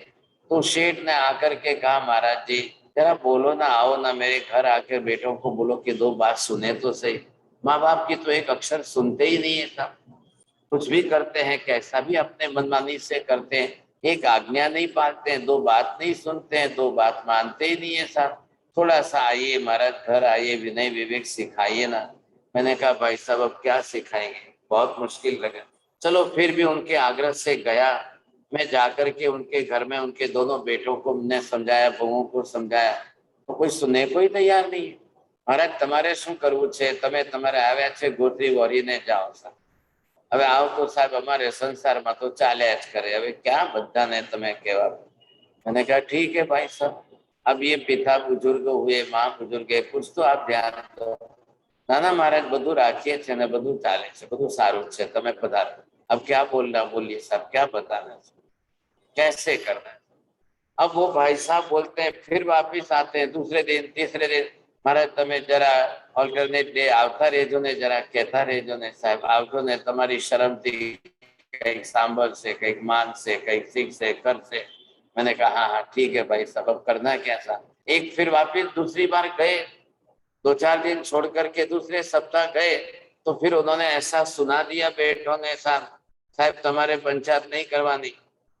तो शेठ ने आकर के कहा, महाराज जी जरा बोलो ना, आओ ना मेरे घर आकर बेटों को बोलो कि 2 बात सुने तो सही। माँ बाप की तो एक अक्षर सुनते ही नहीं है साहब। कुछ भी करते हैं, कैसा भी अपने मनमानी से करते हैं, एक आज्ञा नहीं पालते हैं, 2 बात नहीं सुनते हैं, 2 बात मानते ही नहीं है साहब। थोड़ा सा आइए महाराज, घर आइए, विनय विवेक सिखाइए ना। मैंने कहा भाई साहब अब क्या सिखाएंगे, बहुत मुश्किल लगा। चलो फिर भी उनके आग्रह से गया, मैं जाकर के उनके घर में उनके दोनों बेटों को मैंने समझाया, बहुओं को समझाया, तो कोई सुनने को ही तैयार नहीं है। महाराज તમારે શું કરવું છે, તમે તમારે આવ્યા છે ગોત્રી વળીને જાઓ સાહેબ। હવે આવ તો સાહેબ અમારે સંસારમાં તો ચાલ્યા જ કરે, હવે ક્યાં બધાને તમે કહેવા। मैंने कहा ठीक है भाई साहब, अब ये पिता बुजुर्ग हुए, माँ बुजुर्ग है, कुछ तो आप ध्यान दो। ना ना महाराज બધું રાખીએ છે ને, બધું ચાલે છે, બધું સારું છે, તમે પધારો। अब क्या बोलना बोलिए साहब, क्या बताना, कैसे करना है। अब वो भाई साहब बोलते हैं, फिर वापिस आते हैं दूसरे दिन तीसरे दिन, महाराज તમે જરા ઓલ્ટરનેટ ડે આવતા રહેજો ને, જરા કહેતા રહેજો ને સાહેબ, આવજો ને, તમારી શરમથી કંઈક સાંભળશે, કંઈક માનશે, કંઈક શીખશે, કરશે। मैंने कहा हाँ हाँ ठीक है भाई साहब, अब करना क्या साहब। एक फिर वापिस दूसरी बार गए, 2-4 दिन छोड़ करके दूसरे सप्ताह गए, तो फिर उन्होंने ऐसा सुना दिया बेटों ने, साहब તમારે पंचायत नहीं करवानी,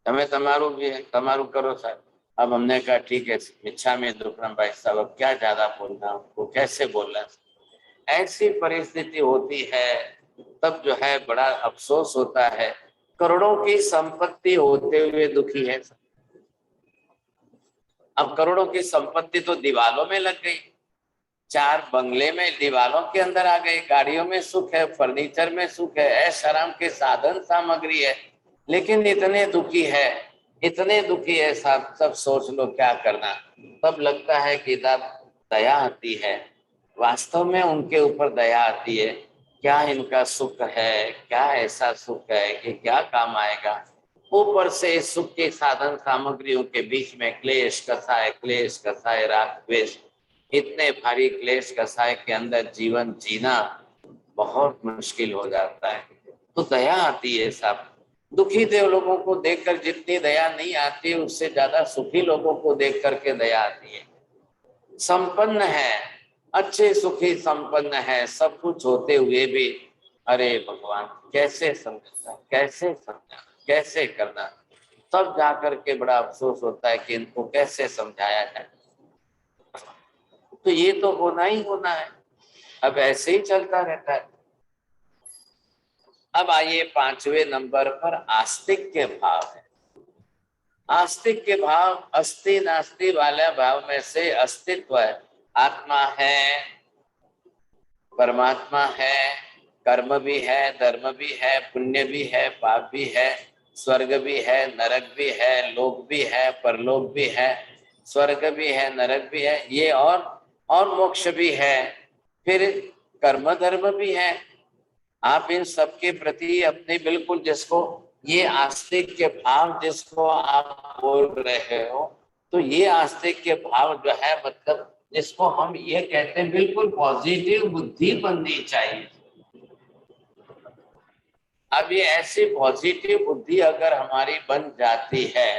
તમે તમારું करो साहब। अब हमने कहा ठीक है, इच्छा में दुखराम भाई साहब, अब क्या ज्यादा बोलना, वो कैसे बोलना। ऐसी परिस्थिति होती है, तब जो है बड़ा अफसोस होता है। करोड़ों की संपत्ति होते हुए दुखी है। अब करोड़ों की संपत्ति तो दीवालों में लग गई, 4 बंगले में दीवालों के अंदर आ गए, गाड़ियों में सुख है, फर्नीचर में सुख है, ऐश आराम के साधन सामग्री है, लेकिन इतने दुखी है, इतने दुखी है साहब। सब सोच लो क्या करना। तब लगता है कि दया आती है, वास्तव में उनके ऊपर दया आती है। क्या इनका सुख है, क्या ऐसा सुख है कि क्या काम आएगा। ऊपर से सुख के साधन सामग्रियों के बीच में क्लेश कसाय राग द्वेष, इतने भारी क्लेश कसाय के अंदर जीवन जीना बहुत मुश्किल हो जाता है। तो दया आती है साहब। दुखी देव लोगों को देखकर जितनी दया नहीं आती, उससे ज्यादा सुखी लोगों को देख करके दया आती है। संपन्न है, अच्छे सुखी संपन्न है, सब कुछ होते हुए भी अरे भगवान कैसे समझना, कैसे समझाना, कैसे करना। तब जाकर के बड़ा अफसोस होता है कि इनको कैसे समझाया जाए। तो ये तो होना ही होना है, अब ऐसे ही चलता रहता है। अब आइए 5वें नंबर पर आस्तिक के भाव है। आस्तिक के भाव अस्ति नास्ति वाले भाव में से अस्तित्व है, आत्मा है, परमात्मा है, कर्म भी है, धर्म भी है, पुण्य भी है, पाप भी है, स्वर्ग भी है, नरक भी है, लोक भी है, परलोक भी है, स्वर्ग भी है, नरक भी है, ये और मोक्ष भी है, फिर कर्म धर्म भी है। आप इन सब के प्रति अपने बिल्कुल जिसको ये आस्तिक के भाव जिसको आप बोल रहे हो, तो ये आस्तिक के भाव जो है मतलब जिसको हम ये कहते हैं बिल्कुल पॉजिटिव बुद्धि बननी चाहिए। अब ये ऐसी पॉजिटिव बुद्धि अगर हमारी बन जाती है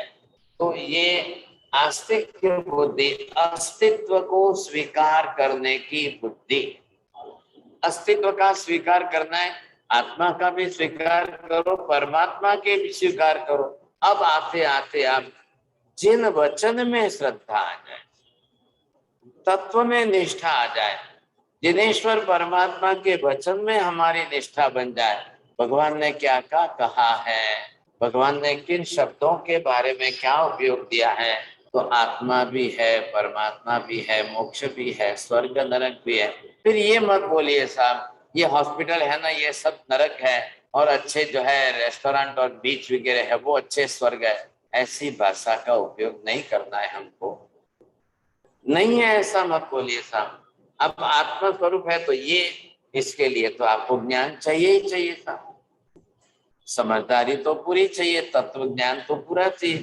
तो ये आस्तिक की बुद्धि, अस्तित्व को स्वीकार करने की बुद्धि, अस्तित्व का स्वीकार करना है, आत्मा का भी स्वीकार करो, परमात्मा के भी स्वीकार करो। अब आते आते आप जिन वचन में श्रद्धा आ जाए, तत्व में निष्ठा आ जाए, जिनेश्वर परमात्मा के वचन में हमारी निष्ठा बन जाए, भगवान ने क्या कहा है, भगवान ने किन शब्दों के बारे में क्या उपयोग दिया है, तो आत्मा भी है, परमात्मा भी है, मोक्ष भी है, स्वर्ग नरक भी है। फिर ये मत बोलिए साहब ये हॉस्पिटल है ना ये सब नरक है और अच्छे जो है रेस्टोरेंट और बीच वगैरह है वो अच्छे स्वर्ग है। ऐसी भाषा का उपयोग नहीं करना है हमको, नहीं है ऐसा मत बोलिए साहब। अब आत्मा स्वरूप है तो ये इसके लिए तो आपको ज्ञान चाहिए ही चाहिए साहब, समझदारी तो पूरी चाहिए, तत्व ज्ञान तो पूरा चाहिए।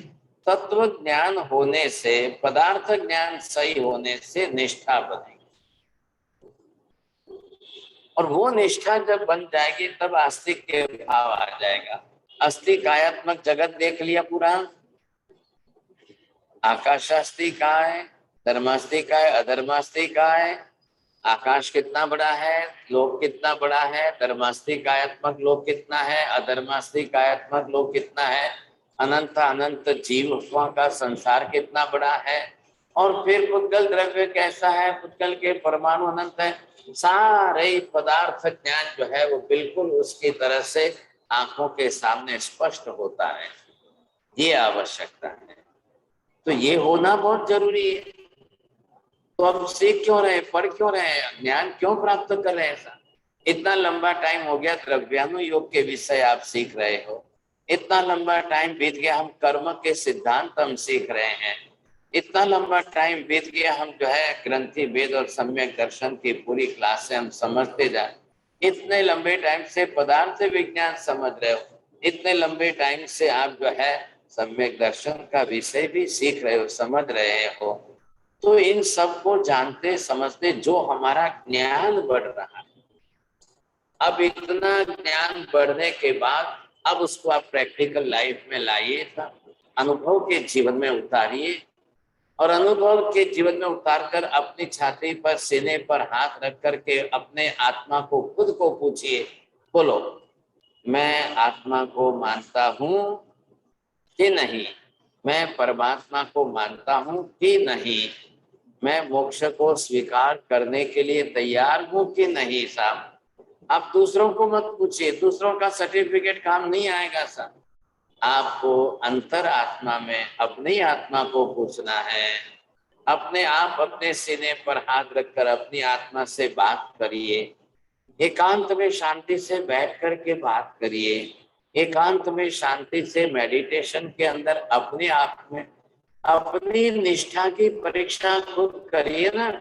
तत्व ज्ञान होने से, पदार्थ ज्ञान सही होने से निष्ठा बनेगी और वो निष्ठा जब बन जाएगी तब आस्तिक के भाव आ जाएगा। अस्तिकायात्मक जगत देख लिया पूरा, आकाशास्ति कहाँ है, धर्मास्ति का है, अधर्मास्ति का है, आकाश कितना बड़ा है, लोक कितना बड़ा है, धर्मास्तिकायात्मक लोक कितना है, अधर्मास्तिकायात्मक लोक कितना है, अनंत अनंत जीवों का संसार कितना बड़ा है, और फिर पुद्गल द्रव्य कैसा है, पुद्गल के परमाणु अनंत है। सारे पदार्थ ज्ञान जो है वो बिल्कुल उसकी तरह से आंखों के सामने स्पष्ट होता है, ये आवश्यकता है। तो ये होना बहुत जरूरी है। तो अब सीख क्यों रहे, पढ़ क्यों रहे, ज्ञान क्यों प्राप्त कर रहे हैं? इतना लंबा टाइम हो गया द्रव्यानुयोग के विषय आप सीख रहे हो, इतना लंबा टाइम बीत गया हम कर्म के सिद्धांत हम सीख रहे हैं, इतना लंबा टाइम बीत गया हम जो है ग्रंथि वेद और सम्यक दर्शन की पूरी क्लास से हम समझते जाए, इतने लंबे टाइम से पदार्थ विज्ञान समझ रहे हो, इतने लंबे टाइम से आप जो है सम्यक दर्शन का विषय भी सीख रहे हो, समझ रहे हो। तो इन सब को जानते समझते जो हमारा ज्ञान बढ़ रहा है, अब इतना ज्ञान बढ़ने के बाद अब उसको आप प्रैक्टिकल लाइफ में लाइए, अनुभव के जीवन में उतारिए और अनुभव के जीवन में उतारकर अपनी छाती पर सीने पर हाथ रख करके अपने आत्मा को खुद को पूछिए, बोलो मैं आत्मा को मानता हूं कि नहीं, मैं परमात्मा को मानता हूं कि नहीं, मैं मोक्ष को स्वीकार करने के लिए तैयार हूं कि नहीं। साहब आप दूसरों को मत पूछिए, दूसरों का सर्टिफिकेट काम नहीं आएगा साहब, आपको अंतर आत्मा में अपनी आत्मा को पूछना है। अपने आप अपने सीने पर हाथ रखकर अपनी आत्मा से बात करिए, एकांत में शांति से बैठ करके बात करिए, एकांत में शांति से मेडिटेशन के अंदर अपने आप में अपनी निष्ठा की परीक्षा खुद करिए ना।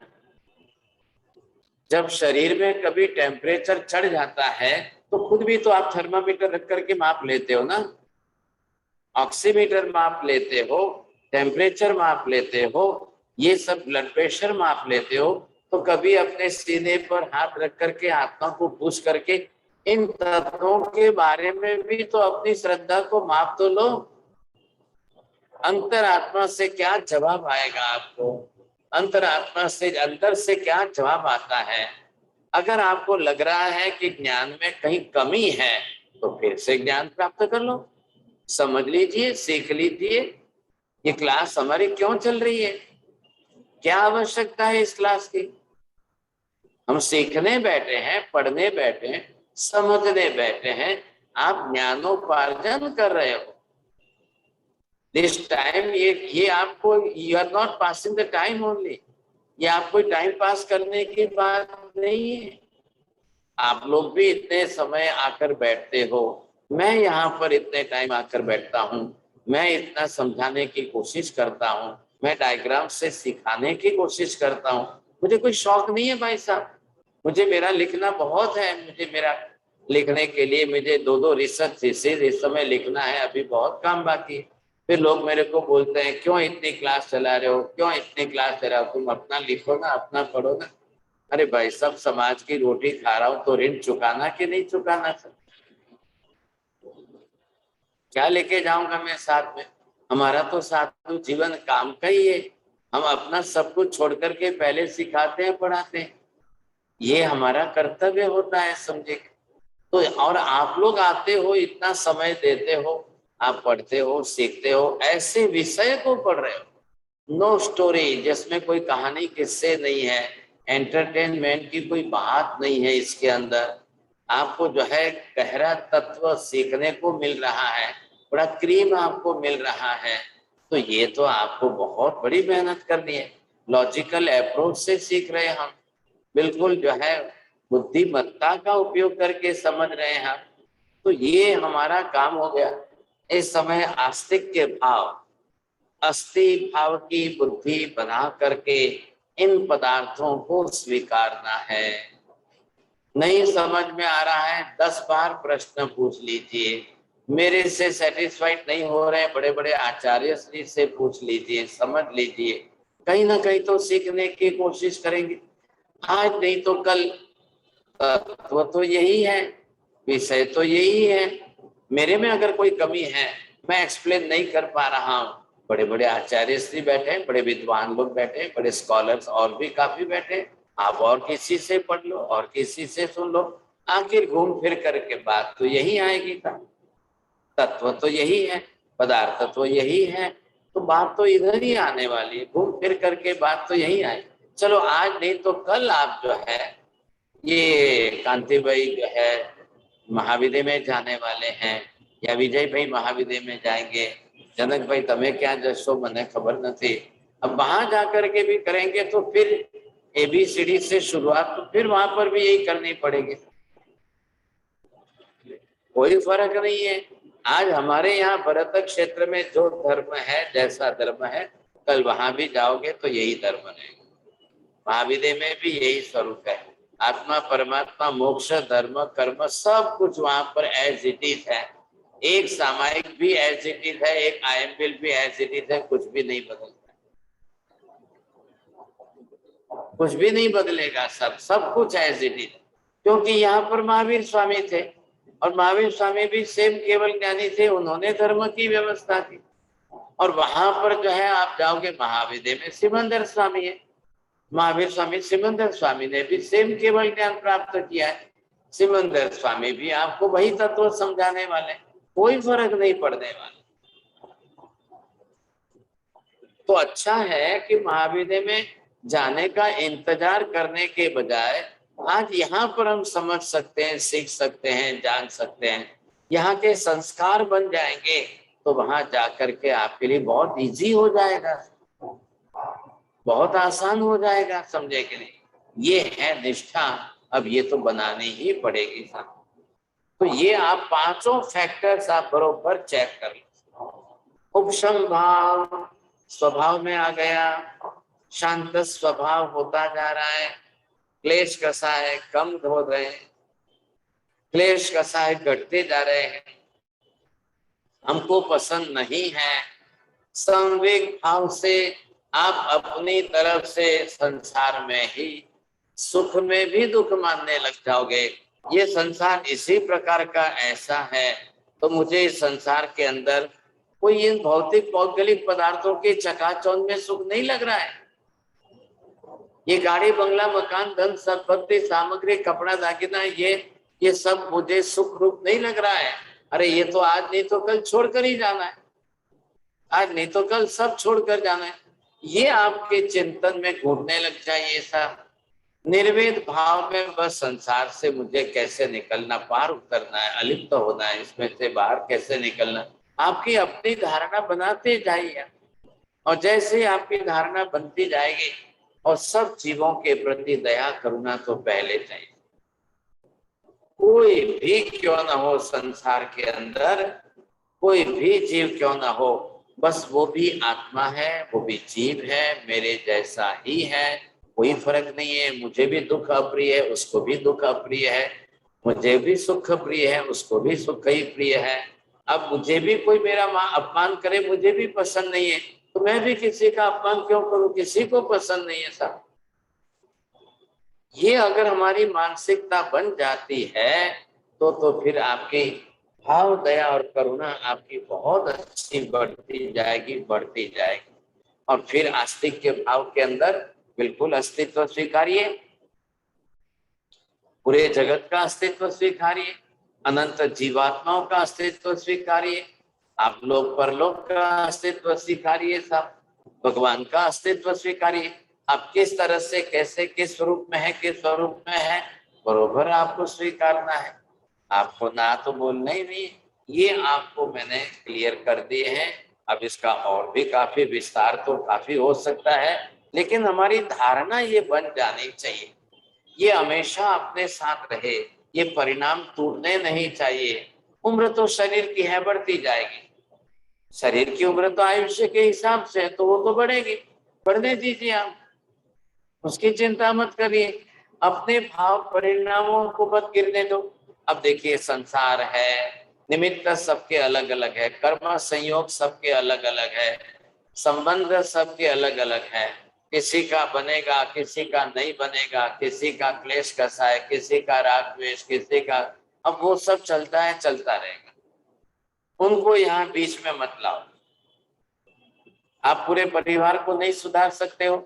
जब शरीर में कभी टेम्परेचर चढ़ जाता है तो खुद भी तो आप थर्मामीटर रख करके माप लेते हो ना, ऑक्सीमीटर माप लेते हो, टेम्परेचर माप लेते हो, ये सब ब्लड प्रेशर माप लेते हो। तो कभी अपने सीने पर हाथ रख करके आत्मा को पूछ करके इन तत्वों के बारे में भी तो अपनी श्रद्धा को माप तो लो। अंतरात्मा से क्या जवाब आएगा आपको, अंतरात्मा से अंदर से क्या जवाब आता है। अगर आपको लग रहा है कि ज्ञान में कहीं कमी है तो फिर से ज्ञान प्राप्त कर लो, समझ लीजिए, सीख लीजिए। ये क्लास हमारी क्यों चल रही है, क्या आवश्यकता है इस क्लास की? हम सीखने बैठे हैं, पढ़ने बैठे हैं, समझने बैठे हैं, आप ज्ञानोपार्जन कर रहे हो। दिस टाइम, ये आपको, you are not passing the time only, ये आपको टाइम पास करने की बात नहीं है। आप लोग भी इतने समय आकर बैठते हो, मैं यहाँ पर इतने टाइम आकर बैठता हूँ, मैं इतना समझाने की कोशिश करता हूँ, मैं डायग्राम से सिखाने की कोशिश करता हूँ। मुझे कोई शौक नहीं है भाई साहब, मुझे मेरा लिखना बहुत है, मुझे मेरा लिखने के लिए मुझे 2-2 रिसर्च थीसिस इस समय लिखना है, अभी बहुत काम बाकी है। फिर लोग मेरे को बोलते हैं क्यों इतनी क्लास चला रहे हो, क्यों इतनी क्लास चला रहे हो, तुम अपना लिखो ना, अपना पढ़ो ना। अरे भाई सब समाज की रोटी खा रहा हूं तो ऋण चुकाना कि नहीं चुकाना सर? क्या लेके जाऊंगा मैं साथ में? हमारा तो साधु जीवन काम का ही है, हम अपना सब कुछ छोड़ करके पहले सिखाते हैं, पढ़ाते हैं, ये हमारा कर्तव्य होता है, समझे? तो और आप लोग आते हो, इतना समय देते हो, आप पढ़ते हो, सीखते हो, ऐसे विषय को पढ़ रहे हो, नो स्टोरी, जिसमें कोई कहानी किस्से नहीं है, एंटरटेनमेंट की कोई बात नहीं है इसके अंदर, आपको जो है गहरा तत्व सीखने को मिल रहा है, बड़ा क्रीम आपको मिल रहा है। तो ये तो आपको बहुत बड़ी मेहनत करनी है, लॉजिकल अप्रोच से सीख रहे हैं हम, बिल्कुल जो है बुद्धिमत्ता का उपयोग करके समझ रहे हैं हम। तो ये हमारा काम हो गया। इस समय आस्तिक के भाव, अस्ति भाव की बुद्धि बना करके इन पदार्थों को स्वीकारना है। नहीं समझ में आ रहा है, 10 बार प्रश्न पूछ लीजिए, मेरे से सेटिस्फाइड नहीं हो रहे, बड़े बड़े आचार्य श्री से पूछ लीजिए, समझ लीजिए, कहीं ना कहीं तो सीखने की कोशिश करेंगे। आज नहीं तो कल तत्व तो यही है, विषय तो यही है, मेरे में अगर कोई कमी है, मैं एक्सप्लेन नहीं कर पा रहा हूँ, बड़े बड़े आचार्य श्री बैठे, बड़े विद्वान लोग बैठे, बड़े स्कॉलर्स और भी काफी बैठे, आप और किसी से पढ़ लो और किसी से सुन लो, आखिर घूम फिर करके बात तो यही आएगी। तत्व तो यही है, पदार्थ तो यही है, तो बात तो इधर ही आने वाली है, घूम फिर करके बात तो यही आएगी। चलो आज नहीं तो कल आप जो है, ये कांति भाई जो है महाविद्यालय में जाने वाले हैं, या विजय भाई महाविद्यालय में जाएंगे, जनक भाई तमें क्या जसो मने खबर नहीं, अब वहां जाकर के भी करेंगे तो फिर ABCD से शुरुआत, तो फिर वहां पर भी यही करनी पड़ेगी, कोई फर्क नहीं है। आज हमारे यहाँ भरत क्षेत्र में जो धर्म है, जैसा धर्म है, कल वहां भी जाओगे तो यही धर्म रहेगा, महाविद्यालय में भी यही स्वरूप है, आत्मा परमात्मा मोक्ष धर्म कर्म सब कुछ वहां पर एज इट इज है, एक सामायिक भी एज इट इज है, एक IML भी एज इट इज है, कुछ भी नहीं बदलता, कुछ भी नहीं बदलेगा, सब कुछ एज इट इज। क्योंकि यहाँ पर महावीर स्वामी थे, और महावीर स्वामी भी सेम केवल ज्ञानी थे, उन्होंने धर्म की व्यवस्था की, और वहां पर जो है आप जाओगे महाविद्यालय में सिमंदर स्वामी है, महावीर स्वामी सिमंदर स्वामी ने भी सेम केवल ज्ञान प्राप्त किया है, सिमंदर स्वामी भी आपको वही तत्व समझाने वाले, कोई फर्क नहीं पड़ने वाला। तो अच्छा है कि महाविद्यालय में जाने का इंतजार करने के बजाय आज यहाँ पर हम समझ सकते हैं, सीख सकते हैं, जान सकते हैं, यहाँ के संस्कार बन जाएंगे, तो वहां जाकर के आपके लिए बहुत इजी हो जाएगा, बहुत आसान हो जाएगा, समझे कि नहीं? ये है निष्ठा, अब ये तो बनानी ही पड़ेगी साहब। तो ये आप 5 फैक्टर्स आप बरोबर चेक कर लो। उपशम भाव स्वभाव में आ गया, शांत स्वभाव होता जा रहा है, क्लेश कसा है कम हो रहे हैं, क्लेश कसा है घटते जा रहे हैं, हमको पसंद नहीं है, संवेग भाव से आप अपनी तरफ से संसार में ही सुख में भी दुख मानने लग जाओगे, ये संसार इसी प्रकार का ऐसा है, तो मुझे इस संसार के अंदर कोई इन भौतिक भौगोलिक पदार्थों के चकाचौंध में सुख नहीं लग रहा है, ये गाड़ी बंगला मकान धन संपत्ति सामग्री कपड़ा दागिना ये सब मुझे सुख रूप नहीं लग रहा है। अरे ये तो आज नहीं तो कल छोड़कर ही जाना है, आज नहीं तो कल सब छोड़कर जाना है, ये आपके चिंतन में घूमने लग जाए। ऐसा निर्वेद भाव में बस संसार से मुझे कैसे निकलना, पार उतरना है, अलिप्त होना है, इसमें से बाहर कैसे निकलना, आपकी अपनी धारणा बनाते जाइए, और जैसे ही आपकी धारणा बनती जाएगी और सब जीवों के प्रति दया करुणा तो पहले चाहिए। कोई भी क्यों ना हो संसार के अंदर, कोई भी जीव क्यों ना हो, बस वो भी आत्मा है, वो भी जीव है, मेरे जैसा ही है, कोई फर्क नहीं है। मुझे भी दुख अप्रिय है, उसको भी दुख अप्रिय है, मुझे भी सुख प्रिय है, उसको भी सुख ही प्रिय है। अब मुझे भी कोई मेरा अपमान करे, मुझे भी पसंद नहीं है, तो मैं भी किसी का अपमान क्यों करूं, किसी को पसंद नहीं है साहब। ये अगर हमारी मानसिकता बन जाती है तो फिर आपकी भाव दया और करुणा आपकी बहुत अच्छी बढ़ती जाएगी, बढ़ती जाएगी। और फिर आस्तिक के भाव के अंदर बिल्कुल अस्तित्व स्वीकारिए, पूरे जगत का अस्तित्व स्वीकारिए, अनंत जीवात्माओं का अस्तित्व स्वीकारिए, आप लोग परलोक का अस्तित्व स्वीकारिए, सब भगवान का अस्तित्व स्वीकारिए। आप किस तरह से, कैसे, किस स्वरूप में है, किस स्वरूप में है, बरोबर आपको स्वीकारना है। आपको ना तो बोलना ही नहीं, ये आपको मैंने क्लियर कर दिए हैं। अब इसका और भी काफी विस्तार तो काफी हो सकता है, लेकिन हमारी धारणा ये बन जानी चाहिए, ये हमेशा अपने साथ रहे, ये परिणाम टूटने नहीं चाहिए। उम्र तो शरीर की है, बढ़ती जाएगी, शरीर की उम्र तो आयुष्य के हिसाब से है, तो वो तो बढ़ेगी, बढ़ने दीजिए, आप उसकी चिंता मत करिए, अपने भाव परिणामों को मत गिरने दो। अब देखिए संसार है, निमित्त सबके अलग अलग है, कर्म संयोग सबके अलग अलग है, संबंध सबके अलग अलग है, किसी का बनेगा, किसी का नहीं बनेगा, किसी का क्लेश कसा है, किसी का राग द्वेष, किसी का, अब वो सब चलता है, चलता रहेगा, उनको यहाँ बीच में मत लाओ। आप पूरे परिवार को नहीं सुधार सकते हो,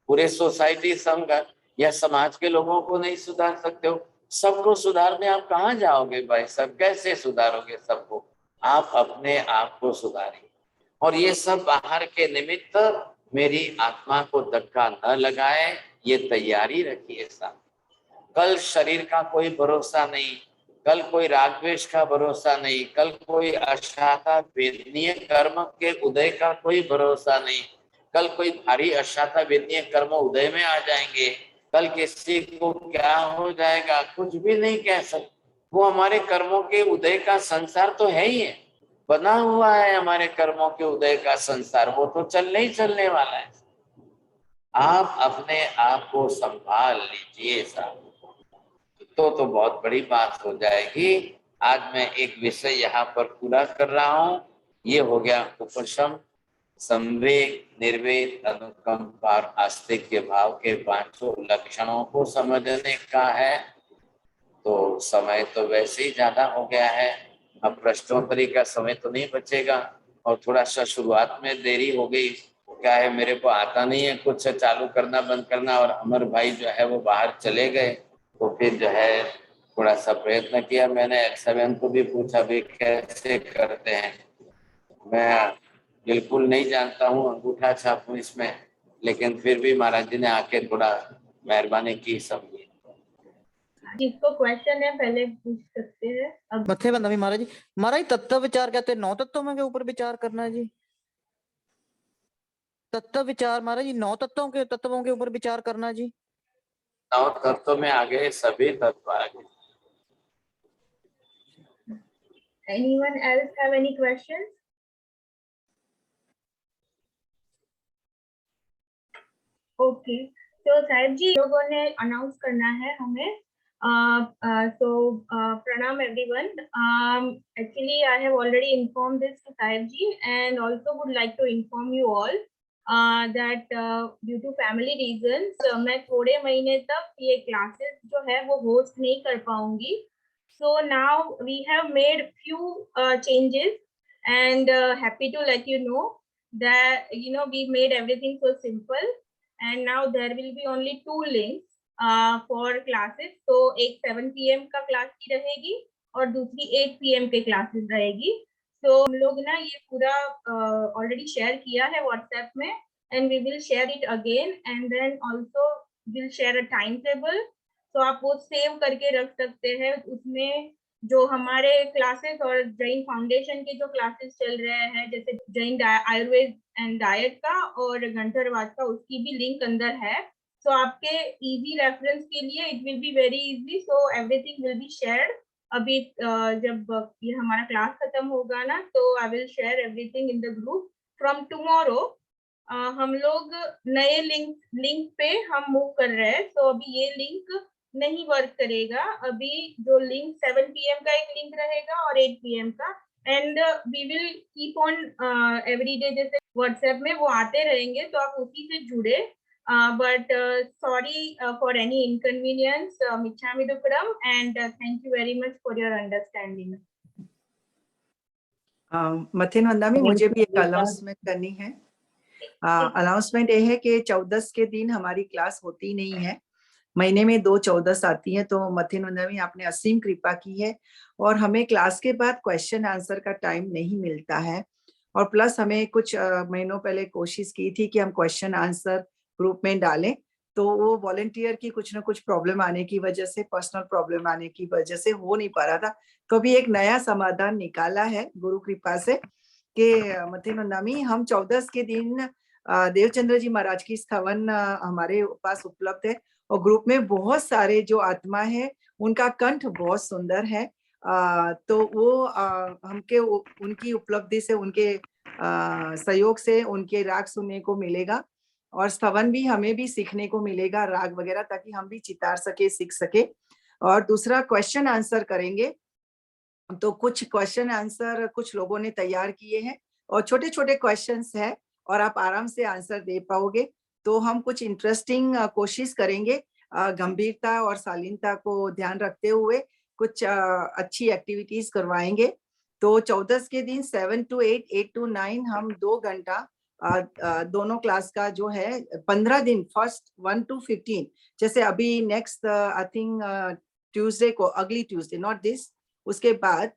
पूरे सोसाइटी संघ या समाज के लोगों को नहीं सुधार सकते हो, सबको सुधारने आप कहाँ जाओगे भाई, सब कैसे सुधारोगे सबको, आप अपने आप को सुधारिए। और ये सब बाहर के निमित्त मेरी आत्मा को धक्का न लगाए, ये तैयारी रखिए साहब। कल शरीर का कोई भरोसा नहीं, कल कोई राग द्वेष का भरोसा नहीं, कल कोई अशाता वेदनीय कर्म के उदय का कोई भरोसा नहीं, कल कोई भारी अशाता वेदनीय कर्म उदय में आ जाएंगे, कल किसी को क्या हो जाएगा कुछ भी नहीं कह सकते। वो हमारे कर्मों के उदय का संसार तो है ही है, बना हुआ है हमारे कर्मों के उदय का संसार, वो तो चलने ही चलने वाला है। आप अपने आप को संभाल लीजिए साहब, तो बहुत बड़ी बात हो जाएगी। आज मैं एक विषय यहाँ पर पूरा कर रहा हूँ, ये हो गया उपशम, संवेग, निर्वेद, अनुकंप और आस्तिक के भाव के पांचों लक्षणों को समझने का है। तो समय तो वैसे ही ज्यादा हो गया है, अब प्रश्नोत्तरी का समय तो नहीं बचेगा, और थोड़ा सा शुरुआत में देरी हो गई, क्या है मेरे को आता नहीं है कुछ चालू करना बंद करना, और अमर भाई जो है वो बाहर चले गए, तो फिर जो है थोड़ा सा प्रयत्न किया मैंने, X7 को भी पूछा भी कैसे करते हैं, मैं बिल्कुल नहीं जानता हूँ, अंगूठा छापू इसमें, लेकिन फिर भी महाराज जी ने आके थोड़ा मेहरबानी की समझी। जिसको क्वेश्चन है पहले पूछ सकते हैं। अब मथे बंदा भी महाराज जी, महाराज तत्व विचार कहते हैं 9 तत्वों के ऊपर विचार करना है जी, तत्व विचार महाराज जी 9 तत्वों के ऊपर विचार करना जी। 9 तत्व में आ गए, सभी तत्व आ गए। anyone else have any questions? Okay, तो साहिब जी लोगों ने अनाउंस करना है हमें, so pranam everyone. Actually I have already informed this to Sahib ji and also would like to inform you all that due to family reasons मैं थोड़े महीने तक ये classes जो है वो host नहीं कर पाऊंगी. So now we have made few changes and happy to let you know that we made everything so simple and now there will be only 2 links for classes. तो एक 7 PM का class की रहेगी और दूसरी 8 PM के classes रहेगी. तो हम लोग ना ये पूरा ऑलरेडी शेयर किया है व्हाट्सएप में and we will share it again and then also we'll share a time table. तो आप वो सेव करके रख सकते हैं, उसमें जो हमारे क्लासेस और जैन फाउंडेशन के जो क्लासेस चल रहे हैं, जैसे जैन आयुर्वेद एंड डाइट का और गंधर्वाद का, उसकी भी लिंक अंदर है। सो आपके इजी रेफरेंस के लिए it will be very easy, so everything will be shared. अभी जब ये हमारा क्लास खत्म होगा ना, तो I will share everything in the group. From tomorrow हम लोग नए लिंक पे हम मूव कर रहे हैं। तो अभी ये लिंक नहीं वर्क करेगा। अभी जो लिंक 7 PM का एक लिंक रहेगा और 8 PM का, and we will keep on every day, जैसे व्हाट्सएप में वो आते रहेंगे, तो आप उसी से जुड़े। But sorry for any inconvenience, मिच्छामि दुक्कडम, and thank you very much for your understanding. मथिन वंदामी, मुझे भी एक अनाउंसमेंट करनी है। अनाउंसमेंट ये है कि 14 के दिन हमारी क्लास होती नहीं है। महीने में 2 14 आती है। तो मथिन वंदामी, आपने असीम कृपा की है और हमें क्लास के बाद क्वेश्चन आंसर का टाइम नहीं मिलता है। और प्लस हमें कुछ महीनों पहले कोशिश की थी कि हम क्वेश्चन आंसर ग्रुप में डालें, तो वो वॉलंटियर की कुछ ना कुछ प्रॉब्लम आने की वजह से, पर्सनल प्रॉब्लम आने की वजह से हो नहीं पा रहा था। तो अभी एक नया समाधान निकाला है गुरु कृपा से कि मथिन वंदामी, हम 14 के दिन देवचंद्र जी महाराज की स्थवन हमारे पास उपलब्ध है। और ग्रुप में बहुत सारे जो आत्मा है, उनका कंठ बहुत सुंदर है। तो वो हमके उनकी उपलब्धि से, उनके सहयोग से उनके राग सुनने को मिलेगा और स्थवन भी हमें भी सीखने को मिलेगा, राग वगैरह, ताकि हम भी चितार सके, सीख सके। और दूसरा क्वेश्चन आंसर करेंगे। तो कुछ क्वेश्चन आंसर कुछ लोगों ने तैयार किए हैं और छोटे छोटे क्वेश्चंस हैं और आप आराम से आंसर दे पाओगे। तो हम कुछ इंटरेस्टिंग कोशिश करेंगे, गंभीरता और शालीनता को ध्यान रखते हुए कुछ अच्छी एक्टिविटीज करवाएंगे। तो 14 के दिन 7 to 8, 8 to 9 हम 2 घंटा दोनों क्लास का जो है 15 दिन, फर्स्ट 1 to 15, जैसे अभी नेक्स्ट आई थिंक ट्यूसडे को, अगली ट्यूसडे, नॉट दिस, उसके बाद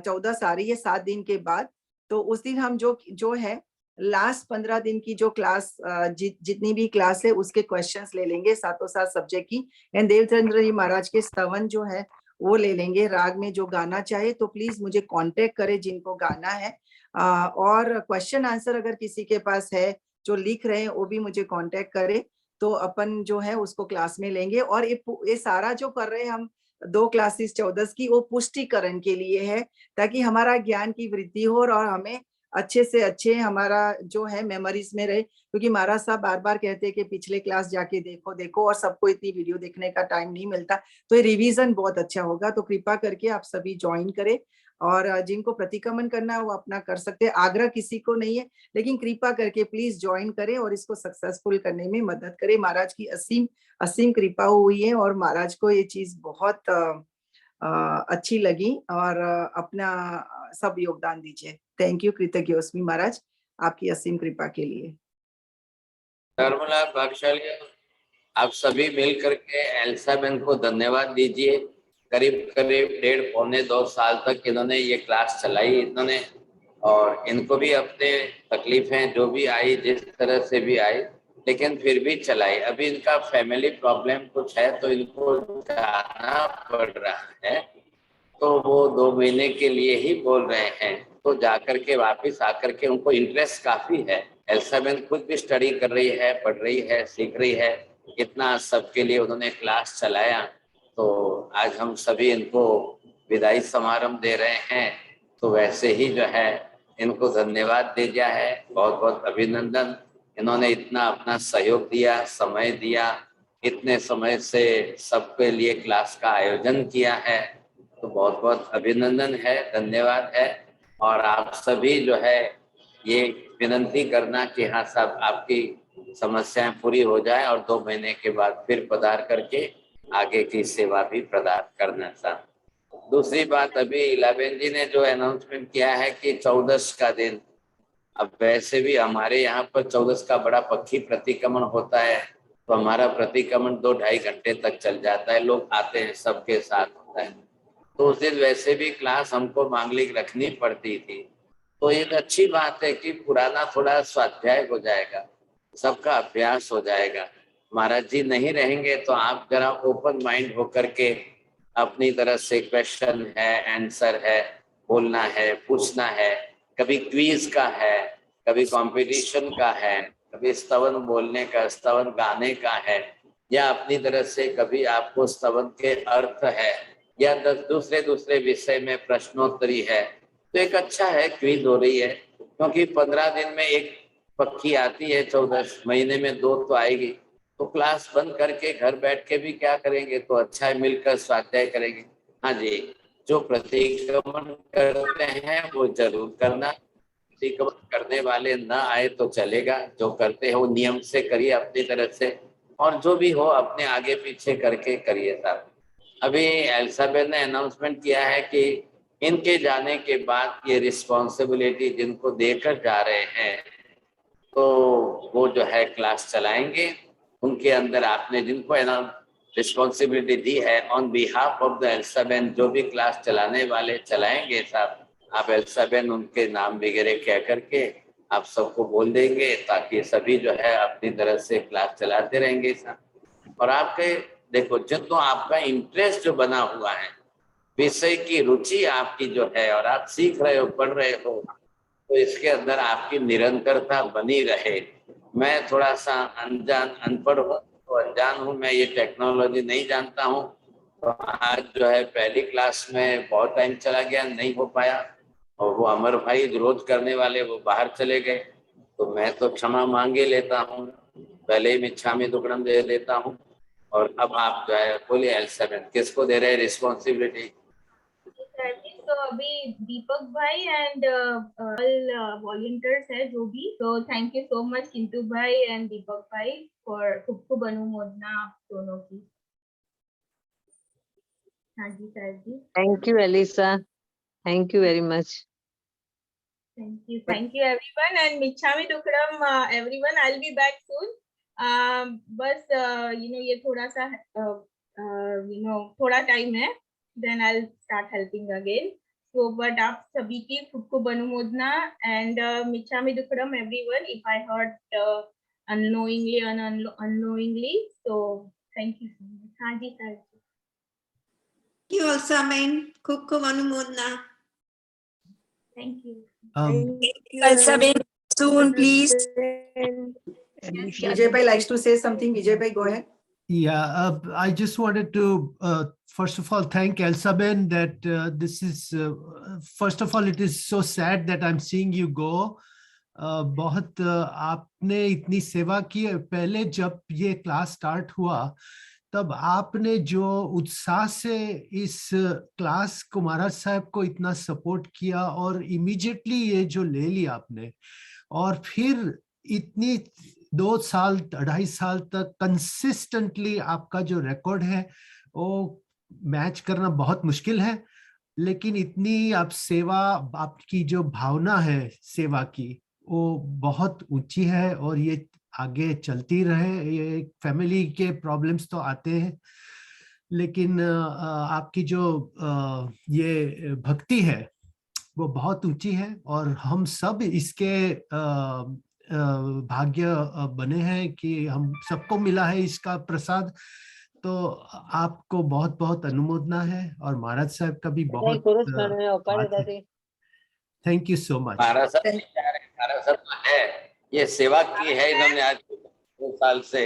14 आ रही है 7 दिन के बाद। तो उस दिन हम जो है लास्ट 15 दिन की जो क्लास जितनी भी क्लास है उसके क्वेश्चंस ले लेंगे, सातों सात सब्जेक्ट की। एंड देवचंद्र जी महाराज के स्तवन जो है वो ले लेंगे। राग में जो गाना चाहे तो प्लीज मुझे कांटेक्ट करे जिनको गाना है। और क्वेश्चन आंसर अगर किसी के पास है जो लिख रहे हैं, वो भी मुझे कांटेक्ट करे, तो अपन जो है उसको क्लास में लेंगे। और ये सारा जो कर रहे हैं हम 2 क्लासेस 14 की, वो पुष्टिकरण के लिए है, ताकि हमारा ज्ञान की वृद्धि हो और हमें अच्छे से अच्छे हमारा जो है मेमोरीज में रहे। क्योंकि महाराज साहब बार बार कहते हैं कि पिछले क्लास जाके देखो, और सबको इतनी वीडियो देखने का टाइम नहीं मिलता। तो ये रिवीजन बहुत अच्छा होगा। तो कृपा करके आप सभी ज्वाइन करें और जिनको प्रतिक्रमण करना है वो अपना कर सकते हैं। आग्रह किसी को नहीं है, लेकिन कृपा करके प्लीज ज्वाइन करें और इसको सक्सेसफुल करने में मदद करें। महाराज की असीम असीम कृपा हुई है और महाराज को ये चीज बहुत अच्छी लगी और अपना सब योगदान दीजिए। थैंक यू, कृतज्ञोस्मि महाराज आपकी असीम कृपा के लिए। धर्मलाल भाग्यशाली, आप सभी मिल करके एल्सा बहन को धन्यवाद दीजिए। करीब करीब 1.5-2 साल तक इन्होंने ये क्लास चलाई इन्होंने, और इनको भी अपने तकलीफें जो भी आई, जिस तरह से भी आई, लेकिन फिर भी चलाई। अभी इनका फैमिली प्रॉब्लम कुछ है तो इनको जाना पड़ रहा है, तो वो 2 महीने के लिए ही बोल रहे हैं। तो जाकर के वापिस आकर के उनको इंटरेस्ट काफी है। एल्सा बहन खुद भी स्टडी कर रही है, पढ़ रही है, सीख रही है। इतना सबके लिए उन्होंने क्लास चलाया। तो आज हम सभी इनको विदाई समारोह दे रहे हैं। तो वैसे ही जो है इनको धन्यवाद दे दिया है, बहुत बहुत अभिनंदन। इन्होंने इतना अपना सहयोग दिया, समय दिया, इतने समय से सबके लिए क्लास का आयोजन किया है। तो बहुत बहुत अभिनंदन है, धन्यवाद है। और आप सभी जो है ये विनती करना कि हाँ साहब आपकी समस्याएं पूरी हो जाए और 2 महीने के बाद फिर पधार करके आगे की सेवा भी प्रदान करना चाहता। दूसरी बात, अभी इलाबेन जी ने जो अनाउंसमेंट किया है कि 14 का दिन, अब वैसे भी हमारे यहाँ पर 14 का बड़ा पक्षी प्रतिक्रमण होता है, तो हमारा प्रतिक्रमण 2-2.5 घंटे तक चल जाता है। लोग आते हैं, सबके साथ होता है। तो उस दिन वैसे भी क्लास हमको मांगलिक रखनी पड़ती थी। तो एक अच्छी बात है कि पुराना थोड़ा स्वाध्याय हो जाएगा, सबका अभ्यास हो जाएगा। महाराज जी नहीं रहेंगे तो आप जरा ओपन माइंड होकर के अपनी तरफ से क्वेश्चन है, आंसर है, बोलना है, पूछना है, कभी क्विज का है, कभी कंपटीशन का है, कभी स्तवन बोलने का, स्तवन गाने का है, या अपनी तरफ से कभी आपको स्तवन के अर्थ है, या दूसरे विषय में प्रश्नोत्तरी है। तो एक अच्छा है, क्विज हो रही है, क्योंकि 15 दिन में एक पक्षी आती है, 14 महीने में 2 तो आएगी। तो क्लास बंद करके घर बैठ के भी क्या करेंगे, तो अच्छा है, मिलकर स्वाध्याय करेंगे। हाँ जी, जो प्रतिक्रमण करते हैं वो जरूर करना, प्रतिक्रमण करने वाले ना आए तो चलेगा, जो करते हैं वो नियम से करिए अपनी तरफ से, और जो भी हो अपने आगे पीछे करके करिए साहब। अभी एलिजाबेथ ने अनाउंसमेंट किया है कि इनके जाने के बाद ये रिस्पॉन्सिबिलिटी जिनको देकर जा रहे हैं, तो वो जो है क्लास चलाएंगे। उनके अंदर आपने जिनको रिस्पॉन्सिबिलिटी दी है on behalf of the Elizabeth, जो भी क्लास चलाने वाले चलाएंगे साहब, आप एलिजाबेथ उनके नाम वगैरह कह करके आप सबको बोल देंगे, ताकि सभी जो है अपनी तरफ से क्लास चलाते रहेंगे साहब। और आपके देखो, जब तो आपका इंटरेस्ट जो बना हुआ है, विषय की रुचि आपकी जो है, और आप सीख रहे हो, पढ़ रहे हो, तो इसके अंदर आपकी निरंतरता बनी रहे। मैं थोड़ा सा अनपढ़ हूँ, तो अनजान हूँ, मैं ये टेक्नोलॉजी नहीं जानता हूँ, तो आज जो है पहली क्लास में बहुत टाइम चला गया, नहीं हो पाया, और वो अमर भाई रोज करने वाले वो बाहर चले गए, तो मैं तो क्षमा मांगे लेता हूँ, पहले ही मिच्छामी दुक्कड़म दे देता हूँ। और अब आप जो है बोलिए एलिजाबेथ, किसको दे रहे हैं रिस्पॉन्सिबिलिटी? तो अभी दीपक भाई एंड वॉलंटियर्स है जो भी, तो थैंक यू सो मच किंतु भाई एंड दीपक भाई फॉर खूब अनुमोदना आप दोनों की। हाँ जी सर जी, Thank you, Elisa. Thank you very much. thank you everyone and मिच्छामी दुक्कड़म everyone, I'll be back soon. बस ये थोड़ा सा थोड़ा टाइम है, then I'll start helping again. So but आप सभी की खूब अनुमोदना and मिच्छामी दुक्कड़म everyone if I heard unknowingly or unknowingly, so thank you so much. हाँ जी sir, Thank you also, Amen. खूब अनुमोदना. thank you. Elizabeth, soon, please. Vijay Bhai likes to say something. Vijay Bhai, go ahead. Yeah, I just wanted to first of all thank Elsaben that this is first of all, it is so sad that I'm seeing you go. बहुत आपने इतनी सेवा की। पहले जब ये class start हुआ तब आपने जो उत्साह से इस क्लास को, महाराज साहब को इतना सपोर्ट किया, और इमीडिएटली ये जो ले लिया आपने, और फिर इतनी 2 साल 2.5 साल तक कंसिस्टेंटली आपका जो रिकॉर्ड है वो मैच करना बहुत मुश्किल है, लेकिन इतनी आप सेवा, आपकी जो भावना है सेवा की, वो बहुत ऊंची है, और ये आगे चलती रहे। ये फैमिली के प्रॉब्लम्स तो आते हैं, लेकिन आपकी जो ये भक्ति है वो बहुत ऊंची है, और हम सब इसके भाग्य बने हैं कि हम सबको मिला है इसका प्रसाद। तो आपको बहुत बहुत अनुमोदना है, और महाराज साहब का भी बहुत थैंक यू सो मच। महाराज साहब है, ये सेवा की है इन्होंने आज 2 साल से,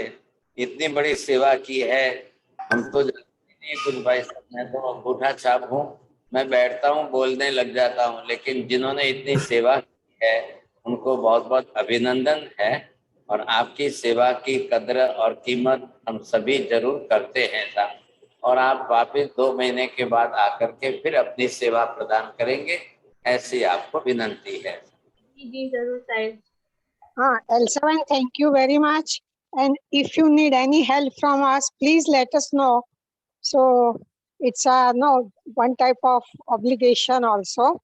इतनी बड़ी सेवा की है, हम तो जानते नहीं कुछ भाई साहब, मैं तो अंगूठा छाप हूँ, मैं बैठता हूँ बोलने लग जाता हूँ, लेकिन जिन्होंने इतनी सेवा की है उनको बहुत बहुत अभिनंदन है, और आपकी सेवा की कद्र और कीमत हम सभी जरूर करते हैं साहब। और आप वापस 2 महीने के बाद आकर के फिर अपनी सेवा प्रदान करेंगे, ऐसी आपको विनंती है। जी जरूर Sahib. Elsaben, thank you very much. And if you need any help from us, please let us know. So it's one type of obligation also.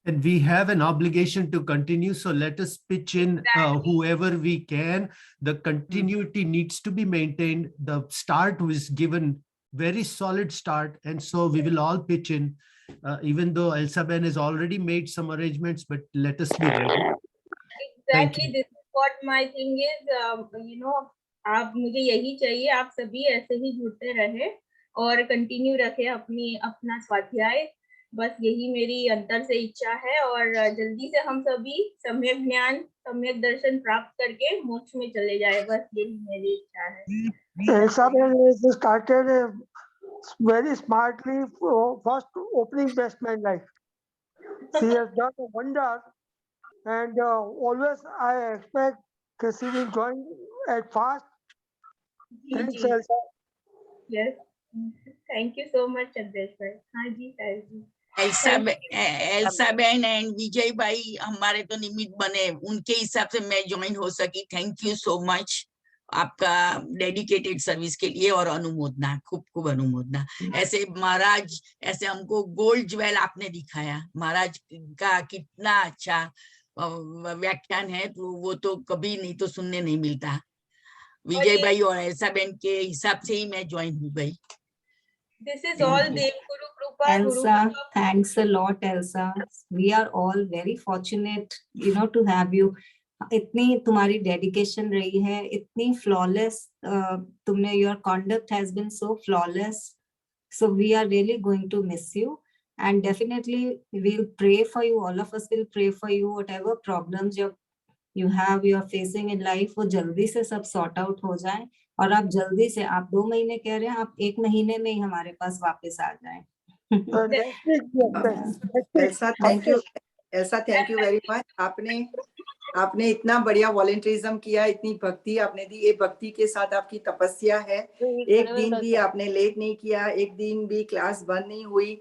And we have an obligation to continue, so let us pitch in whoever we can. The continuity needs to be maintained. The start was given very solid start, and so we will all pitch in, even though Elsaben has already made some arrangements, but let us be ready. Exactly, this is what my thing is. आप मुझे यही चाहिए, आप सभी ऐसे ही जुड़ते रहे, और कंटिन्यू रखे अपना स्वाध्याय। बस यही मेरी अंतर से इच्छा है, और जल्दी से हम सभी सम्यक ज्ञान सम्यक दर्शन प्राप्त करके मोक्ष में चले जाए, बस यही मेरी इच्छा है। Elsa started very smartly first opening best man life. She has done a wonder, and always I expect that she will join at fast. Thanks, Elsa. Yes, thank you so much, Chandresh bhai. हाँ जी, साहिल जी। Elsa बहन and विजय भाई हमारे तो निमित्त बने, उनके हिसाब से मैं ज्वाइन हो सकी। थैंक यू सो मच आपका डेडिकेटेड सर्विस के लिए, और अनुमोदना, खूब खूब अनुमोदना। ऐसे महाराज, ऐसे हमको गोल्ड ज्वेल आपने दिखाया, महाराज का कितना अच्छा व्याख्यान है, तो वो तो कभी नहीं तो सुनने नहीं मिलता। विजय भाई और एल्सा बहन के हिसाब से ही मैं ज्वाइन हो गई। This is all Dev Guru Krupa. Elsa, thanks a lot, Elsa. We are all very fortunate, to have you. इतनी तुम्हारी डेडिकेशन रही है, इतनी flawless, तुमने your conduct has been so flawless. So we are really going to miss you, and definitely we'll pray for you. All of us will pray for you. Whatever problems you're facing in life, वो जल्दी से सब sort out हो जाए, और आप जल्दी से, आप 2 महीने कह रहे हैं, आप 1 महीने में ही हमारे पास वापस आ जाएं। ऐसा थैंक यू वेरी मच। आपने इतना बढ़िया वॉलंटियरिज्म किया, इतनी भक्ति आपने दी। ये भक्ति के साथ आपकी तपस्या है। एक दिन भी आपने लेट नहीं किया, एक दिन भी क्लास बंद नहीं हुई।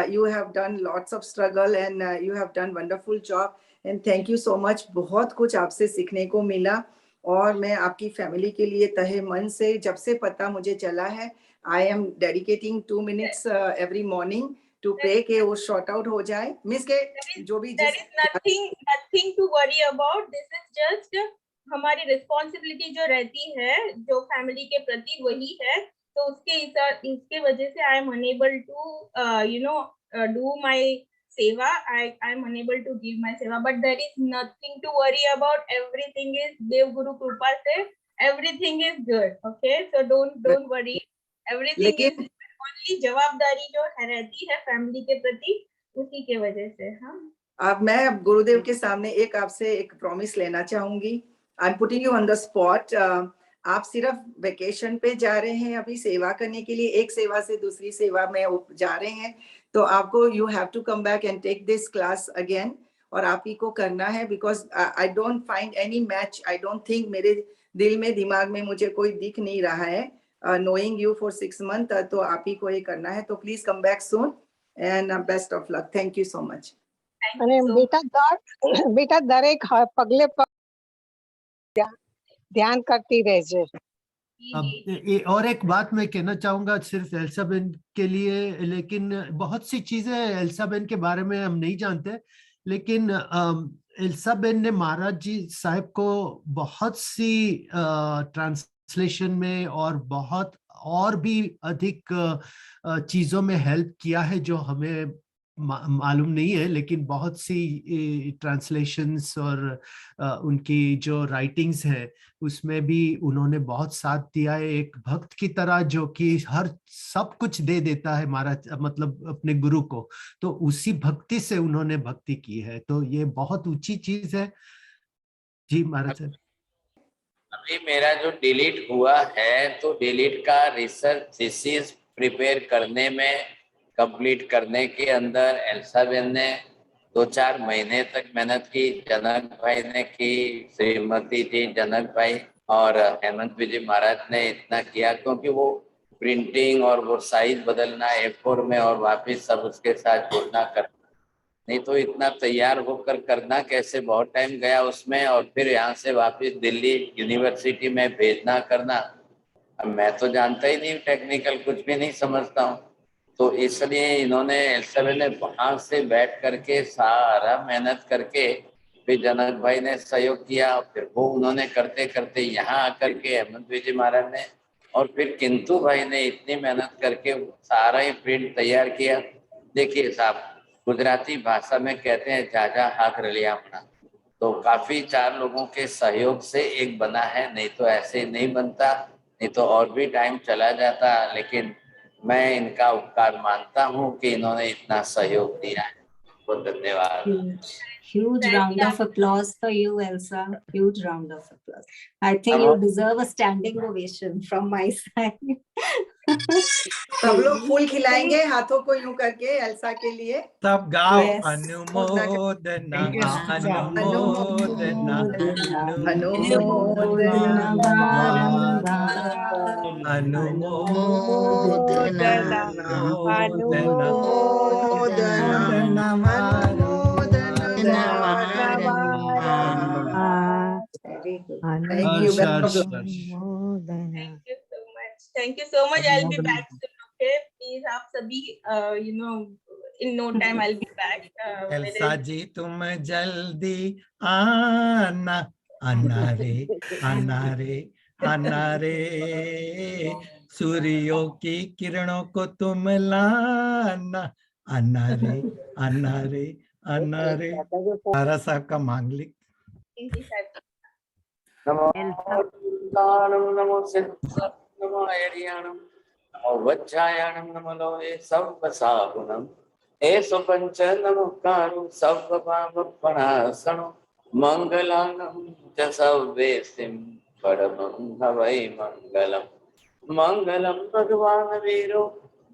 You have done lots of struggle and you have done wonderful job and thank you so much। बहुत कुछ आपसे सीखने को मिला, और मैं आपकी फैमिली के लिए तहे मन से, जब से पता मुझे चला है, I am dedicating 2 minutes every morning to pray के वो शॉर्ट आउट हो जाए। मिस के जो भी there is nothing to worry about। this is just हमारी रिस्पॉन्सिबिलिटी जो रहती है, जो फैमिली के प्रति, वही है। तो इसके वजह से I am unable to do my seva, I am unable to give my seva, but there is nothing to worry about। everything is Dev Guru Krupa se, everything is good, okay, so don't worry, everything is only जवाबदारी जो रहती है family के प्रति, उसी के वजह से। हाँ, अब मैं गुरुदेव के सामने आपसे एक प्रॉमिस लेना चाहूंगी। I am putting you on the spot. आप सिर्फ वेकेशन पे जा रहे हैं अभी सेवा करने के लिए, एक सेवा से दूसरी सेवा में जा रहे हैं, तो आपको you have to come back and take this class again, और आप ही को करना है। Because I don't find any match, I don't think, मेरे दिल में दिमाग में मुझे कोई दिख नहीं रहा है knowing you for 6 months, तो आप ही को ये करना है। तो please come back soon and best of luck. Thank you so much. અને બેટા દરેક પગલે ध्यान करती रहजे। अब और एक बात मैं कहना चाहूंगा सिर्फ एल्सा बहन के लिए, लेकिन बहुत सी चीजें एल्सा बहन के बारे में हम नहीं जानते, लेकिन एल्सा बहन ने महाराज जी साहब को बहुत सी ट्रांसलेशन में और बहुत और भी अधिक चीजों में हेल्प किया है, जो हमें मालूम नहीं है, लेकिन बहुत सी ट्रांसलेशंस और उनकी जो राइटिंग्स है उसमें भी उन्होंने बहुत साथ दिया है, एक भक्त की तरह जो कि हर सब कुछ दे देता है महाराज, मतलब अपने गुरु को, तो उसी भक्ति से उन्होंने भक्ति की है, तो ये बहुत ऊंची चीज है। जी महाराज सर। अभी मेरा जो डिलीट हुआ है, तो डिलीट का रिसर्च थीसिस प्रिपेयर करने में, कंप्लीट करने के अंदर एल्सा बहन ने 2-4 महीने तक मेहनत की, जनक भाई ने की, श्रीमती जी, जनक भाई और हेमंत विजय महाराज ने इतना किया, क्योंकि वो प्रिंटिंग और वो साइज बदलना A4 में और वापस सब उसके साथ जोड़ना करना, नहीं तो इतना तैयार होकर करना कैसे, बहुत टाइम गया उसमें, और फिर यहाँ से वापस दिल्ली यूनिवर्सिटी में भेजना करना। अब मैं तो जानता ही नहीं, टेक्निकल कुछ भी नहीं समझता हूँ, तो इसलिए इन्होंने एल्सा बहन ने वहां से बैठ करके सारा मेहनत करके, फिर जनक भाई ने सहयोग किया, फिर वो उन्होंने करते करते यहाँ आकर के हेमंत विजय महाराज ने, और फिर किंतु भाई ने इतनी मेहनत करके सारा ही प्रिंट तैयार किया। देखिए साहब, गुजराती भाषा में कहते हैं जाजा हाथ रलिया अपना, तो काफी 4 लोगों के सहयोग से एक बना है, नहीं तो ऐसे नहीं बनता, नहीं तो और भी टाइम चला जाता। लेकिन मैं इनका उपकार मानता हूँ कि इन्होंने इतना सहयोग दिया है। बहुत धन्यवाद। Huge Thank round you. of applause for you, Elsa. Huge round of applause. I think Hello. you deserve a standing ovation from my side. सब लोग फूल खिलाएंगे हाथों को यूं करके एल्सा के लिए। सब गाओ Yes. अनुमोदना अनुमोदना अनुमोदना अनुमोदना अनुमोदना अनुमोदना Very good. Thank you. Harsh, Best of Harsh, luck. Harsh. Thank you so much. I'll be back soon. Okay, please आप सभी in no time I'll be back. Elsa ji तुम जल्दी आना, आना रे आना रे आना रे, सूर्यों की किरणों को तुम लाना, आना रे आना रे आना रे। तारा साहब का मांगलिक। नमो ताणं नमो सिद्धाणं नमो ऐर्याणं नमो वज्रायाणं नमो लोहे सर्वसाहुनं एषु पंच नमोकारो सर्वपापप्रणाशनं मङ्गलानं च सर्वेसिं परमं हवै मङ्गलम् मङ्गलं भगवान् वीरो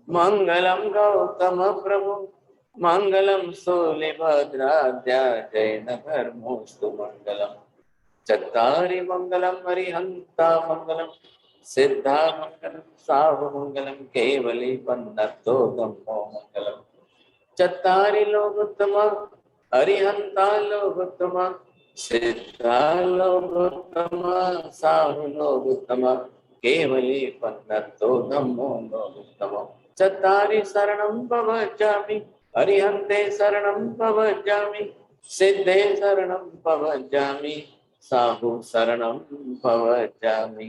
मङ्गलं गौतम प्रभु मङ्गलं शूलिभद्राद्या जैन धर्मोऽस्तु मङ्गलम् चत्तारि मंगलम हरिहंता मंगलम सिद्धा मंगलम साहु मंगलम केवली पन्नतो धम्मो मंगलम चत्तारि लोकोत्तम हरिहंता लोकोत्तम सिद्धा लोकोत्तम साहु लोकोत्तम केवली पन्नतो धम्मो लोकोत्तम चत्तारि शरणं भवजामि हरिहंते शरणं भवजामि सिद्धे शरणं भवजामि साहु शरणं भवजामि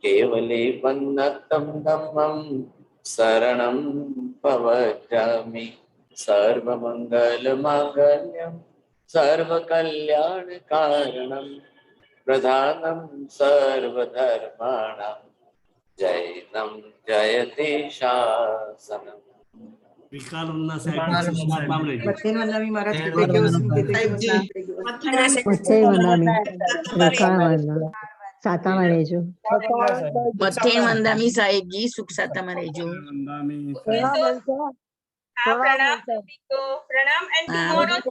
केवले पन्नतं धम्मं शरणं भवजामि सर्वमंगलमांगल्यं सर्वकल्याणकारणं प्रधानं सर्वधर्माणां जैनं जयते शासनम्। मथेन वंदनामी महाराज कृपया क्यों मथेन वंदनामी रेखा वंदना साता मरेजो मथेन वंदामी साहेब जी सुख साता मरेजो। प्रणाम सभी को, प्रणाम। एंड टुमारो से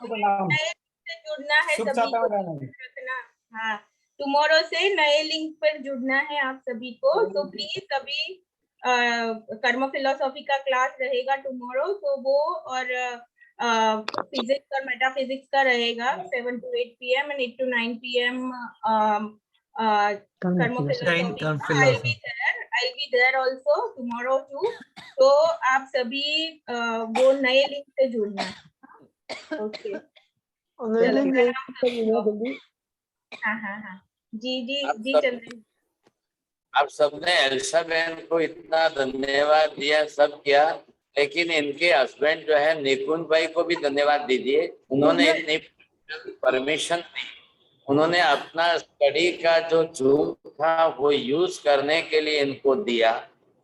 जुड़ना है सभी को। हाँ, टुमारो से नए लिंक पर जुड़ना है आप सभी को। तो प्लीज सभी कर्म फिलोसॉफी का क्लास रहेगा टुमारो, तो वो और फिजिक्स और मेटाफिजिक्स का रहेगा 7 to 8 PM and 8 to 9 PM कर्म philosophy. I'll be there also tomorrow too. तो आप सभी वो नए लिंक से जुड़ना है। ओके, हाँ जी चंद्र। आप सबने एल्सा बहन को इतना धन्यवाद दिया, सब किया, लेकिन इनके हस्बैंड जो है निकुंज भाई को भी धन्यवाद दीजिए। उन्होंने इतनी परमिशन दी, उन्होंने अपना स्टडी का जो जूम था वो यूज करने के लिए इनको दिया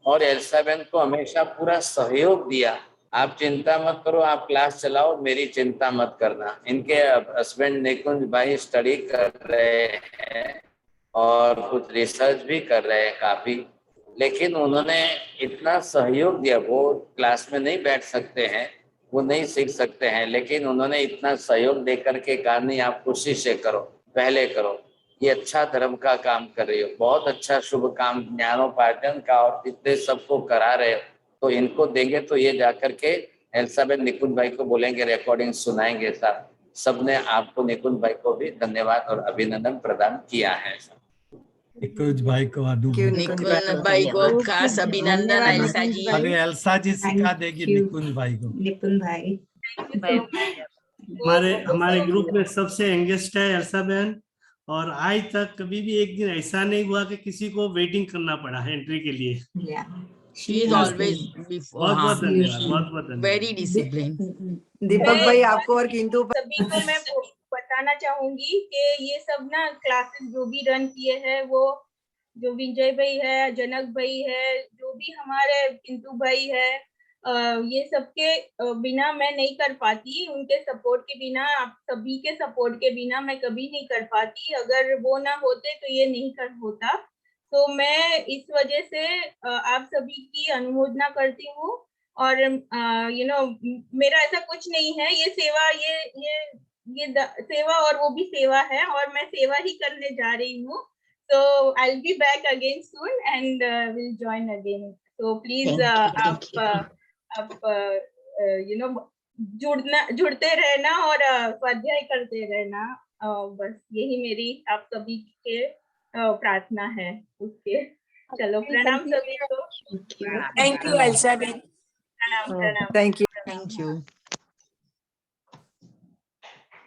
और एल्सा बहन को हमेशा पूरा सहयोग दिया। आप चिंता मत करो, आप क्लास चलाओ, मेरी चिंता मत करना। इनके हस्बैंड निकुंज भाई स्टडी कर रहे हैं और कुछ रिसर्च भी कर रहे हैं काफी, लेकिन उन्होंने इतना सहयोग दिया। वो क्लास में नहीं बैठ सकते हैं, वो नहीं सीख सकते हैं, लेकिन उन्होंने इतना सहयोग देकर के कहा नहीं आप कोशिश से करो, पहले करो, ये अच्छा धर्म का काम कर रही हो, बहुत अच्छा शुभ काम ज्ञानोपार्जन का और इतने सबको करा रहे हो, तो इनको देंगे तो ये जाकर के एल्साबेथ निकुंज भाई को बोलेंगे, रिकॉर्डिंग सुनाएंगे। साहब सबने आपको निकुंज भाई को भी धन्यवाद और अभिनंदन प्रदान किया है। निकुंज भाई को निकुंज भाई को खास अभिनंदन एल्सा जी। अभी एल्सा जी सिखा देगी निकुंज भाई को। निकुंज भाई हमारे ग्रुप में सबसे यंगेस्ट है एल्सा बहन, और आज तक कभी भी एक दिन ऐसा नहीं हुआ कि किसी को वेटिंग करना पड़ा है एंट्री के लिए। She is always before. बहुत धन्यवाद। Very disciplined. दीपक भाई आपको और किंतु सभी को मैं बताना चाहूंगी कि ये सब ना क्लासेस जो भी रन किए हैं वो जो विजय भाई है, जनक भाई है, जो भी हमारे इंदु भाई है, ये सबके बिना मैं नहीं कर पाती, उनके सपोर्ट के बिना, आप सभी के सपोर्ट के बिना मैं कभी नहीं कर पाती। अगर वो ना होते तो ये नहीं कर होता। तो मैं इस वजह से आप सभी की अनुमोदना करती हूँ। और मेरा ऐसा कुछ नहीं है, ये सेवा, सेवा और वो भी सेवा है, और मैं सेवा ही करने जा रही हूँ। So I'll be back again soon and we'll join again. So please आप जुड़ते रहना और स्वाध्याय करते रहना। बस यही मेरी आप सभी के प्रार्थना है उसके। चलो, प्रणाम सभी को। Thank you Elsa ben. प्रणाम। Thank you. Thank you.